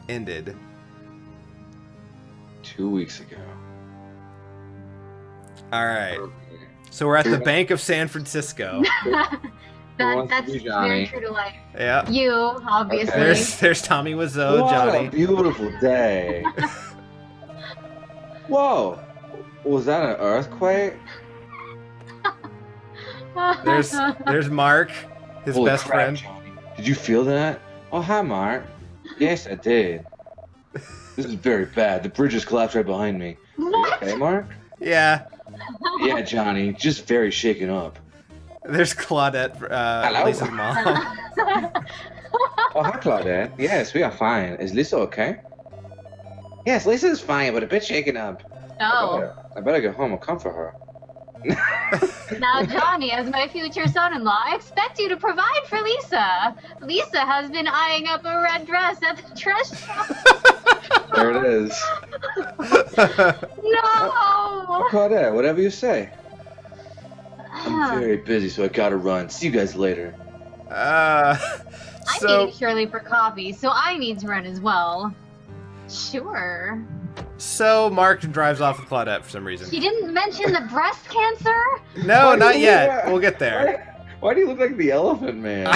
ended. 2 weeks ago. All right, so we're at the Bank of San Francisco. wants to That's be very Johnny? true to life. Yeah. You, obviously. Okay. There's Tommy Wiseau, What Johnny. a beautiful day. Whoa. Was that an earthquake? There's Mark, his Holy best crap, friend. Johnny. Did you feel that? Oh, hi, Mark. Yes, I did. This is very bad. The bridge has collapsed right behind me. Are you What? okay, Mark? Yeah. Yeah, Johnny. Just very shaken up. There's Claudette, Hello. Lisa's mom. Oh, hi, Claudette. Yes, we are fine. Is Lisa okay? Yes, Lisa is fine, but a bit shaken up. Oh. I better go home and comfort her. Now, Johnny, as my future son-in-law, I expect you to provide for Lisa. Lisa has been eyeing up a red dress at the dress shop. There it is. No! Claudette, whatever you say. I'm very busy, so I gotta run. See you guys later. I'm meeting Shirley for coffee, so I need to run as well. Sure. So Mark drives off with Claudette for some reason. He didn't mention the breast cancer? No, not yet. We'll get there. Why do you look like the Elephant Man?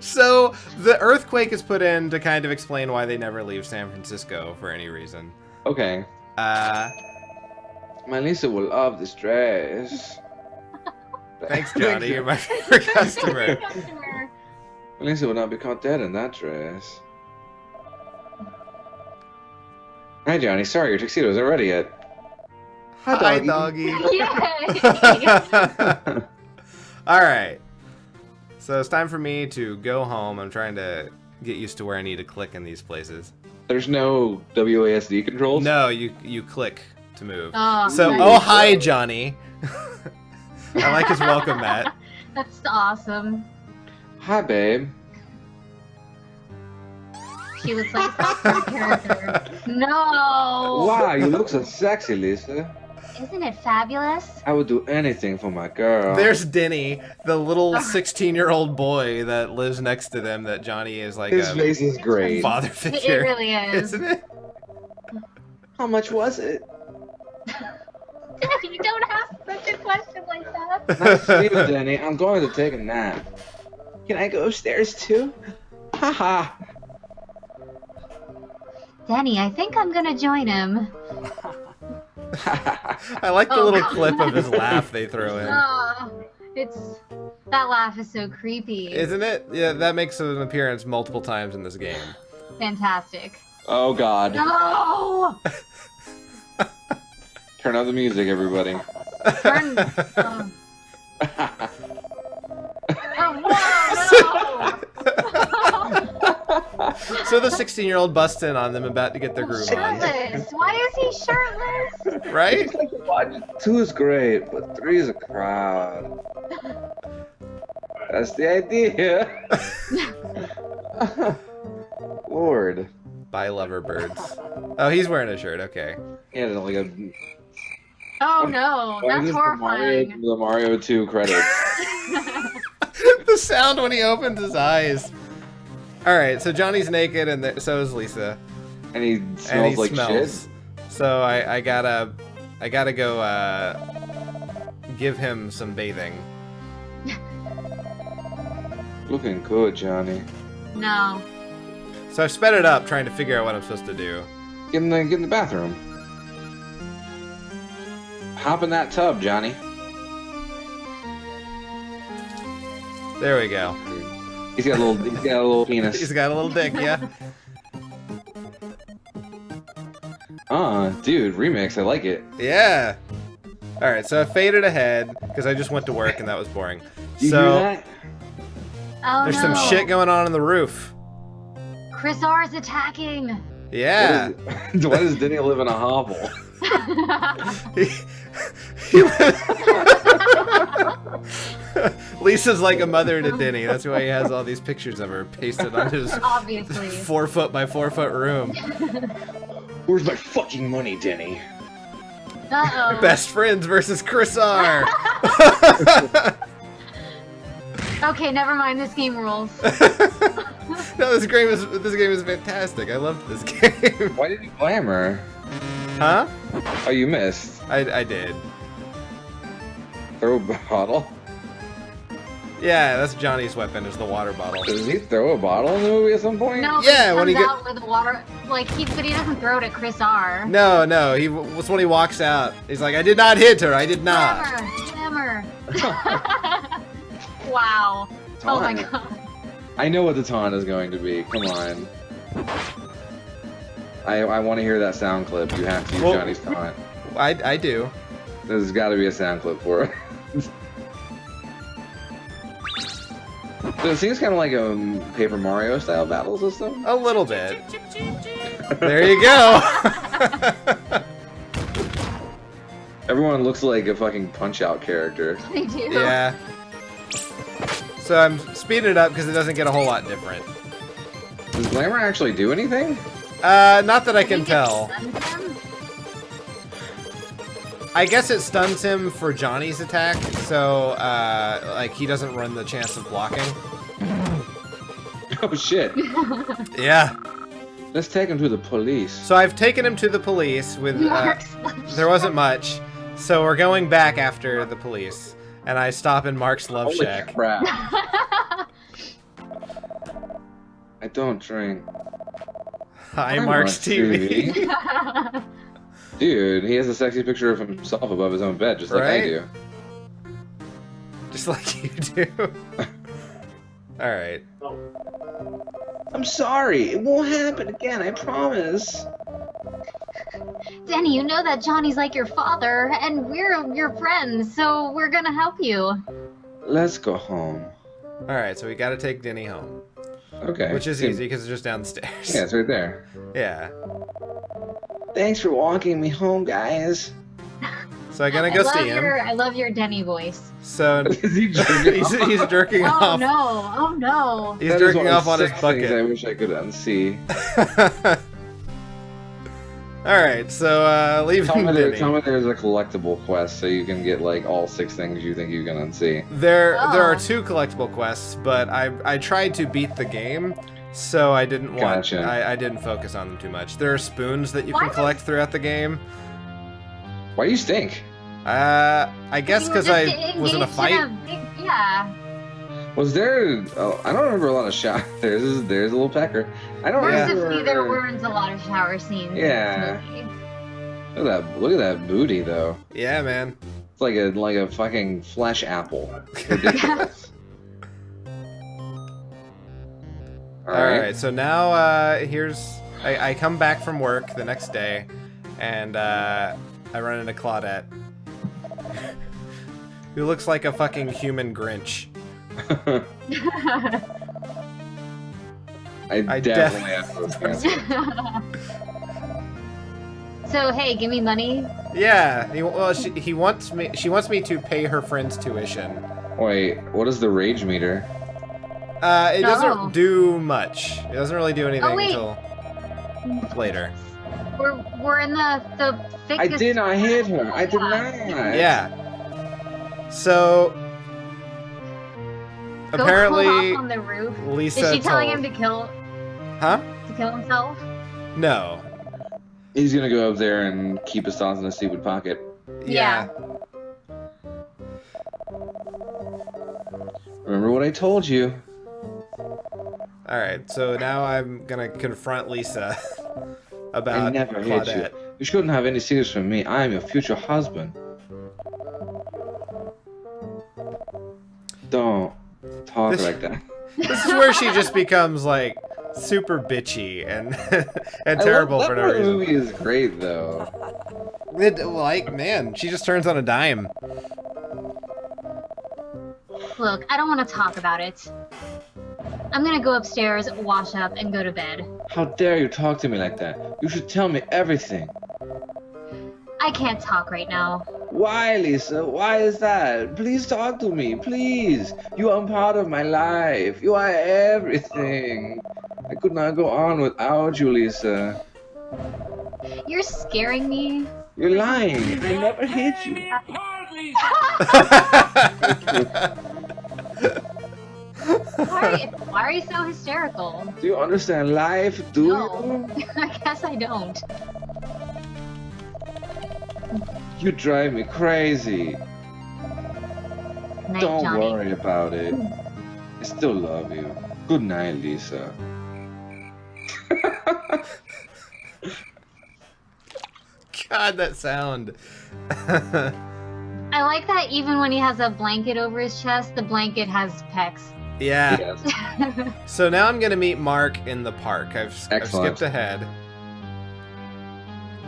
So the earthquake is put in to kind of explain why they never leave San Francisco for any reason. Okay. My Lisa will love this dress. Thanks, Johnny. You're my favorite customer. My Lisa will not be caught dead in that dress. Hi, Johnny. Sorry, your tuxedo isn't ready yet. Hi, doggy. Yay! All right. So it's time for me to go home. I'm trying to get used to where I need to click in these places. There's no WASD controls? No, you click to move. Oh, So, nice. oh, hi, Johnny. I like his welcome mat. That's awesome. Hi, babe. She looks like a South Park character. No! Wow, you look so sexy, Lisa. Isn't it fabulous? I would do anything for my girl. There's Denny, the little 16-year-old boy that lives next to them that Johnny is like His a face is great. father It figure. really is. Isn't it? How much was it? You don't ask such a question like that. Nice sleep, Denny. I'm going to take a nap. Can I go upstairs too? Haha. Danny, I think I'm gonna join him. I like the Oh, little God. clip of his laugh they throw in. That laugh is so creepy. Isn't it? Yeah, that makes an appearance multiple times in this game. Fantastic. Oh God. No! Turn out the music, everybody. Turn. Oh, whoa, So the 16-year-old busts in on them about to get their no! groove on. Shirtless. Why is he shirtless? Right? 2 is great, but 3 is a crowd. That's the idea. Lord. By lover birds. Oh, he's wearing a shirt. Okay. Yeah, like a. Oh no, Why that's is this horrifying. The Mario 2 credits. The sound when he opens his eyes. All right, so Johnny's naked, and so is Lisa. And he smells like shit. So I gotta go give him some bathing. Looking good, Johnny. No. So I've sped it up, trying to figure out what I'm supposed to do. Get in the bathroom. Hop in that tub, Johnny. There we go. He's got a little penis. He's got a little dick, yeah. Dude, remix. I like it. Yeah. All right, so I faded ahead because I just went to work and that was boring. You So hear that? Oh there's no. some shit going on the roof. Chris R is attacking. Yeah. Why does Denny live in a hovel? Lisa's like a mother to Denny. That's why he has all these pictures of her pasted on his Obviously. 4 foot by 4 foot room. Where's my fucking money, Denny? Uh-oh. Best friends versus Chris R. Okay, never mind. This game rules. No, this game is fantastic. I loved this game. Why did you glamour? Huh? Oh, you missed. I did. Throw a bottle? Yeah, that's Johnny's weapon, is the water bottle. Does he throw a bottle in the movie at some point? No, Yeah, he when he comes out with the water, but he doesn't throw it at Chris R. No, was when he walks out. He's like, I did not hit her. I did not. Glamour. Wow. Oh my Taunt. god. I know what the taunt is going to be. Come on. I want to hear that sound clip. You have to use Well- Johnny's taunt. I do. There's got to be a sound clip for it. So it seems kind of like a Paper Mario style battle system. A little bit. There you go. Everyone looks like a fucking Punch-Out character. They do. Yeah. So I'm speeding it up because it doesn't get a whole lot different. Does Glamour actually do anything? Not that I can think it tell. stuns him. I guess it stuns him for Johnny's attack, so like he doesn't run the chance of blocking. Oh shit. Yeah. Let's take him to the police. So I've taken him to the police with. There wasn't much, so we're going back after the police, and I stop in Mark's Love Holy Shack. crap. I don't drink. Hi, I Mark's watch TV. Dude, he has a sexy picture of himself above his own bed, just like I Right? do. Just like you do. All right. I'm sorry. It won't happen again, I promise. Danny, you know that Johnny's like your father, and we're your friends, so we're gonna help you. Let's go home. All right. So we got to take Denny home, Okay. which is Seems- easy because it's just downstairs. Yeah, it's right there. Yeah. Thanks for walking me home, guys. So I'm gonna go see him. I love your Denny voice. So Is he jerking off? he's jerking Oh off. no! Oh no! He's That is jerking one of off the on his 6 things I bucket. wish I could unsee. All right, so leaving Tell me Denny. there's a collectible quest so you can get like all 6 things you think you can unsee. There are Oh. 2 collectible quests, but I tried to beat the game, so I didn't want. Gotcha. I didn't focus on them too much. There are spoons that you Why can does- collect throughout the game. Why you stink? I guess You were because just I was in a engaged fight. yeah. Was there? Oh, I don't remember a lot of showers. There's a little pecker. I don't Mercifully, remember. there weren't a lot of shower scenes. in this Yeah. movie. Look at that booty though. Yeah, man. It's like a fucking flesh apple. Ridiculous. All right, so now here's I come back from work the next day, and I run into Claudette, who looks like a fucking human Grinch. I definitely have those answers. So hey, give me money. Yeah, she wants me to pay her friend's tuition. Wait, what is the rage meter? It No. doesn't do much. It doesn't really do anything Oh, wait. until later. We're in the I thickest. did not hit her. I did not. Yeah. So Go apparently cool off on the roof. Lisa Is she telling told- him to kill Huh? himself? No. He's gonna go up there and keep his thoughts in his stupid pocket. Yeah. Remember what I told you? All right. So now I'm gonna confront Lisa about I never hit you. Claudette. You shouldn't have any secrets from me. I am your future husband. Don't talk This- like that. This is where she just becomes like super bitchy and and terrible I love for that no part of the reason. movie is great though. Man, she just turns on a dime. Look, I don't want to talk about it. I'm gonna go upstairs, wash up, and go to bed. How dare you talk to me like that? You should tell me everything. I can't talk right now. Why, Lisa? Why is that? Please talk to me, please. You are part of my life. You are everything. I could not go on without you, Lisa. You're scaring me. You're lying. I never hit you. Why are you so hysterical? Do you understand life? Do No, I guess I don't. you? You drive me crazy. Night, Don't Johnny. worry about it. I still love you. Good night, Lisa. God, that sound. I like that even when he has a blanket over his chest, the blanket has pecs. Yeah. Yes. So now I'm gonna meet Mark in the park. I've Excellent. skipped ahead,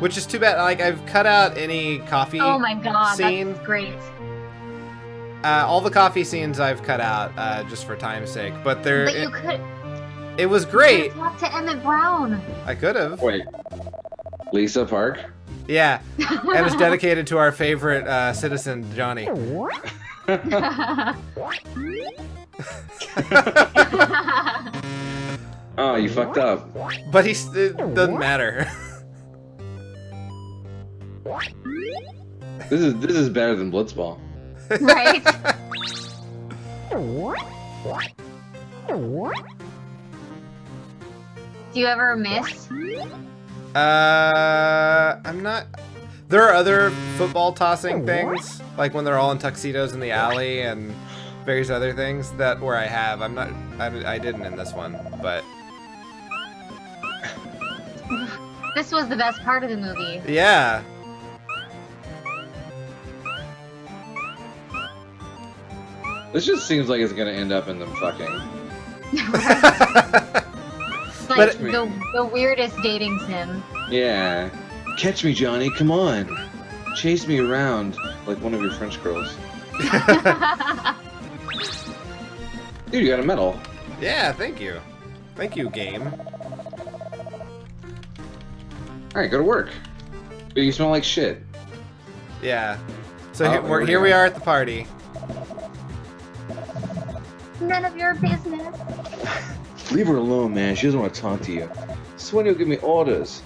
which is too bad. Like I've cut out any coffee. Oh my god, Scene. that's great. All the coffee scenes I've cut out just for time's sake. But there, But you could it was great. talk to Emmett Brown. I could have. Wait. Lisa Park? Yeah, and it's dedicated to our favorite citizen, Johnny. Oh, you fucked up. But it doesn't matter. This is better than Blitzball. Right? Do you ever miss? I'm not. There are other football tossing things, like when they're all in tuxedos in the alley and various other things where I have. I'm not. I didn't in this one, but This was the best part of the movie. yeah. This just seems like it's gonna end up in them fucking. It's like But- the weirdest dating sim. Yeah. Catch me, Johnny. Come on. Chase me around like one of your French girls. Dude, you got a medal. Yeah, thank you. Thank you, game. Alright, go to work. But you smell like shit. Yeah. So Oh, here we are at the party. None of your business. Leave her alone, man. She doesn't want to talk to you. Sweaty will give me orders.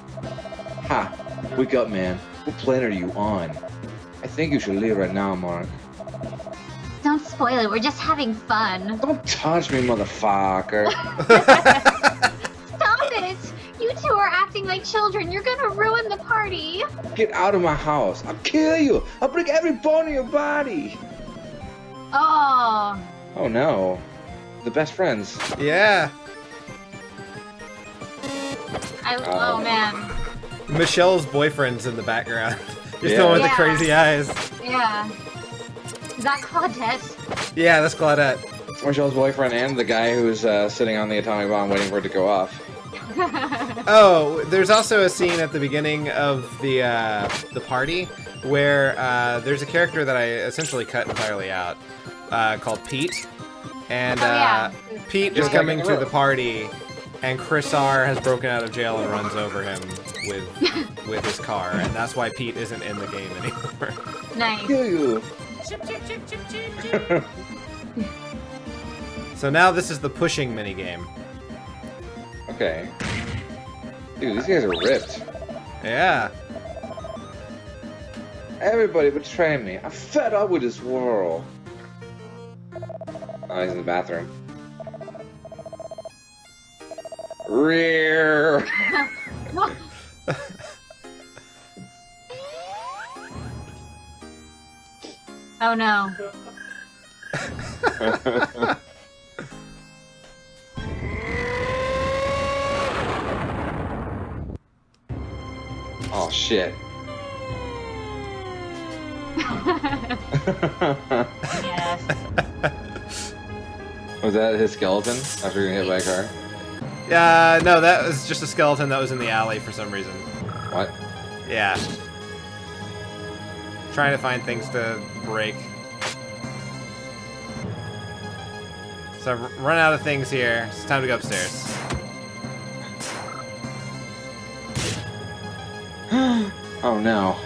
Ha! Wake up, man. What planet are you on? I think you should leave right now, Mark. Don't spoil it. We're just having fun. Don't touch me, motherfucker. Stop it! You two are acting like children. You're gonna ruin the party. Get out of my house. I'll kill you. I'll break every bone in your body. Oh. Oh no. The best friends. Yeah. Oh man. Michelle's boyfriend's in the background. Just Yeah. the one with the Yeah. crazy eyes. Yeah. Is that Claudette? Yeah, that's Claudette. Michelle's boyfriend and the guy who's sitting on the atomic bomb waiting for it to go off. Oh, there's also a scene at the beginning of the party where there's a character that I essentially cut entirely out called Pete, and Oh, yeah. Pete is Just coming like- to the party, and Chris R has broken out of jail and runs over him with his car, and that's why Pete isn't in the game anymore. Nice. Kill you. So now this is the pushing minigame. Okay. Dude, these guys are ripped. Yeah. Everybody betray me. I'm fed up with this world. Oh, he's in the bathroom. Rear. Oh no. Oh shit. Yes. Was that his skeleton after getting hit by a car? No, that was just a skeleton that was in the alley for some reason. What? Yeah. Trying to find things to break. So I've run out of things here. It's time to go upstairs. Oh no.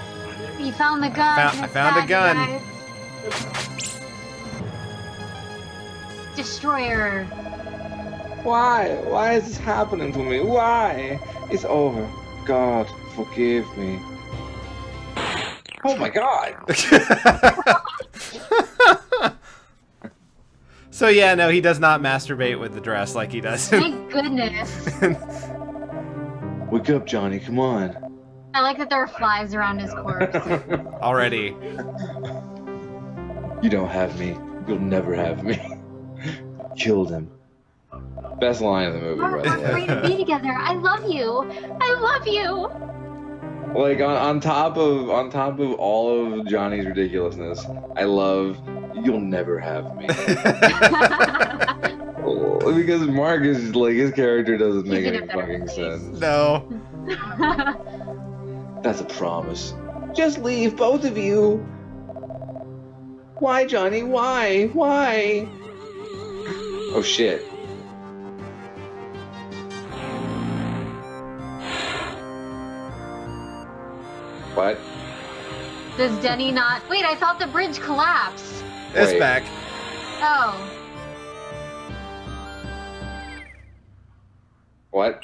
You found the gun. I found a gun. Guys. Destroyer. Why? Why is this happening to me? Why? It's over. God, forgive me. Oh my god. So yeah, no, he does not masturbate with the dress like he does. Thank goodness. Wake up, Johnny. Come on. I like that there are flies around his corpse. Already. You don't have me. You'll never have me. Killed him. Best line of the movie, We're right free there. to be together. I love you. I love you. Like on top of all of Johnny's ridiculousness, I love you'll never have me. Because Mark is like his character doesn't make He's in any a better fucking place. sense. No. That's a promise. Just leave, both of you. Why, Johnny? Why? Why? Oh shit. What? Does Denny not? Wait, I thought the bridge collapsed. It's Wait. back. Oh. What?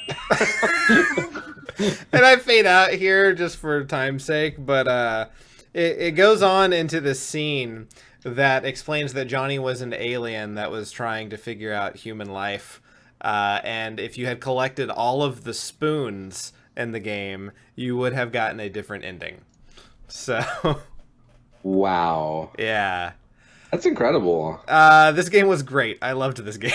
And I fade out here just for time's sake, but it goes on into this scene that explains that Johnny was an alien that was trying to figure out human life. And if you had collected all of the spoons in the game, you would have gotten a different ending. So, Wow. yeah. That's incredible. This game was great. I loved this game.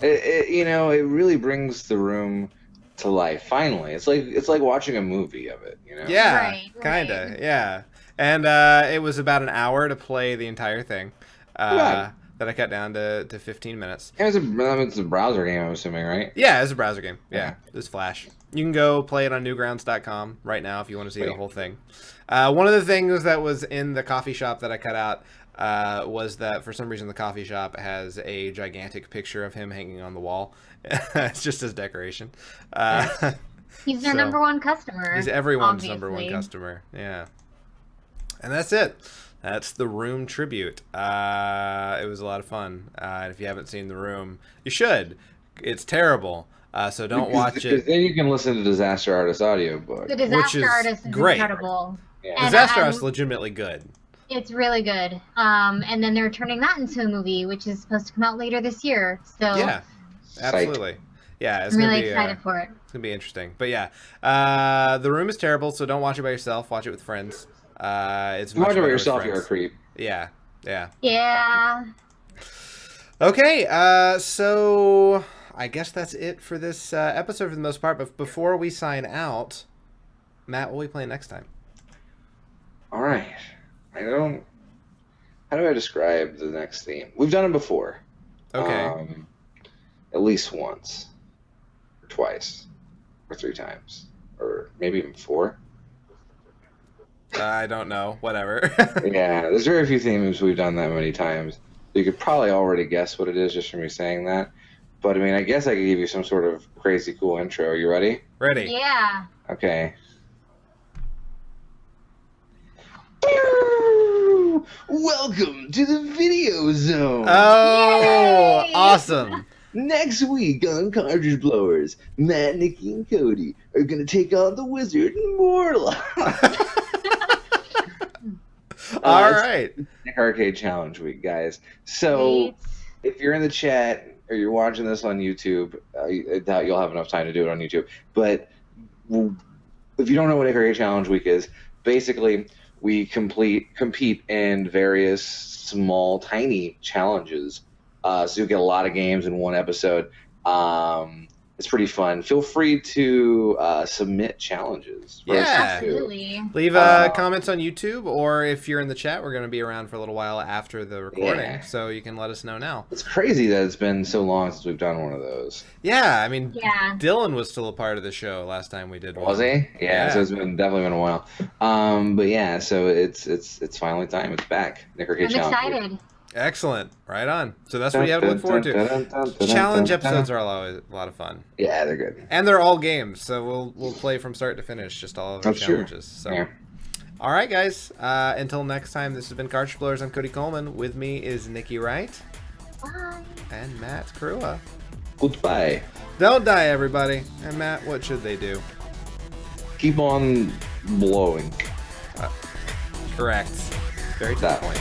It really brings the room to life. Finally, it's like watching a movie of it. Yeah, Right, kinda. right. Yeah, and it was about an hour to play the entire thing. Right. That I cut down to 15 minutes. It's a browser game, I'm assuming, right? Yeah, it's a browser game. Yeah, Okay. it's Flash. You can go play it on newgrounds.com right now if you want to see the Sweet. whole thing. One of the things that was in the coffee shop that I cut out was that for some reason the coffee shop has a gigantic picture of him hanging on the wall. It's just his decoration. He's their So, number one customer. He's everyone's number one obviously. customer. Yeah. And that's it. That's The Room tribute. It was a lot of fun. And if you haven't seen The Room, you should. It's terrible. So don't watch Because it. then you can listen to Disaster Artist audiobook. The Which Disaster is Artist is great. incredible. Yeah. And Disaster I'm- Artist is legitimately good. It's really good. And then they're turning that into a movie, which is supposed to come out later this year. So Yeah, Psyched. absolutely. Yeah, it's I'm gonna really be excited for it. it's gonna be interesting. But yeah, The Room is terrible. So don't watch it by yourself. Watch it with friends. It's If you much watch it better by with yourself, friends. you're a creep. Yeah, yeah. Yeah. Okay, so I guess that's it for this episode for the most part. But before we sign out, Matt, what will we play next time? All right. How do I describe the next theme? We've done it before. Okay. At least once, or twice, or 3 times, or maybe even 4. I don't know. Whatever. Yeah, there's very few themes we've done that many times. You could probably already guess what it is just from me saying that. But I mean, I guess I could give you some sort of crazy cool intro. Are you ready? Ready? Yeah. Okay. Welcome to the Video Zone. Oh, Yay! awesome. Next week on Cartridge Blowers, Matt, Nikki, and Cody are going to take on the Wizard and Morlock. All it's right. Nick Arcade Challenge Week, guys. So Sweet. if you're in the chat or you're watching this on YouTube, I doubt you'll have enough time to do it on YouTube. But if you don't know what Nick Arcade Challenge Week is, basically we compete in various small, tiny challenges. So you'll get a lot of games in one episode. It's pretty fun. Feel free to submit challenges. for us Yeah. to do. Absolutely. Leave comments on YouTube, or if you're in the chat, we're going to be around for a little while after the recording, Yeah. so you can let us know now. It's crazy that it's been so long since we've done one of those. Yeah, I mean, Yeah. Dylan was still a part of the show last time we did one. Was he? Yeah, Yeah. so it's definitely been a while. But yeah, so it's finally time. It's back. Nick Arcade I'm Challenge. excited. Excellent. Right on. So that's what you have to look forward to. Challenge episodes are always a lot of fun. Yeah, they're good. And they're all games, so we'll play from start to finish, just all of our That's true. challenges. So, Yeah. all right, guys. Until next time, this has been Cartridge Blowers. I'm Cody Coleman. With me is Nikki Wright Bye. and Matt Krua. Goodbye. Don't die, everybody. And Matt, what should they do? Keep on blowing. Correct. Very to the That. point.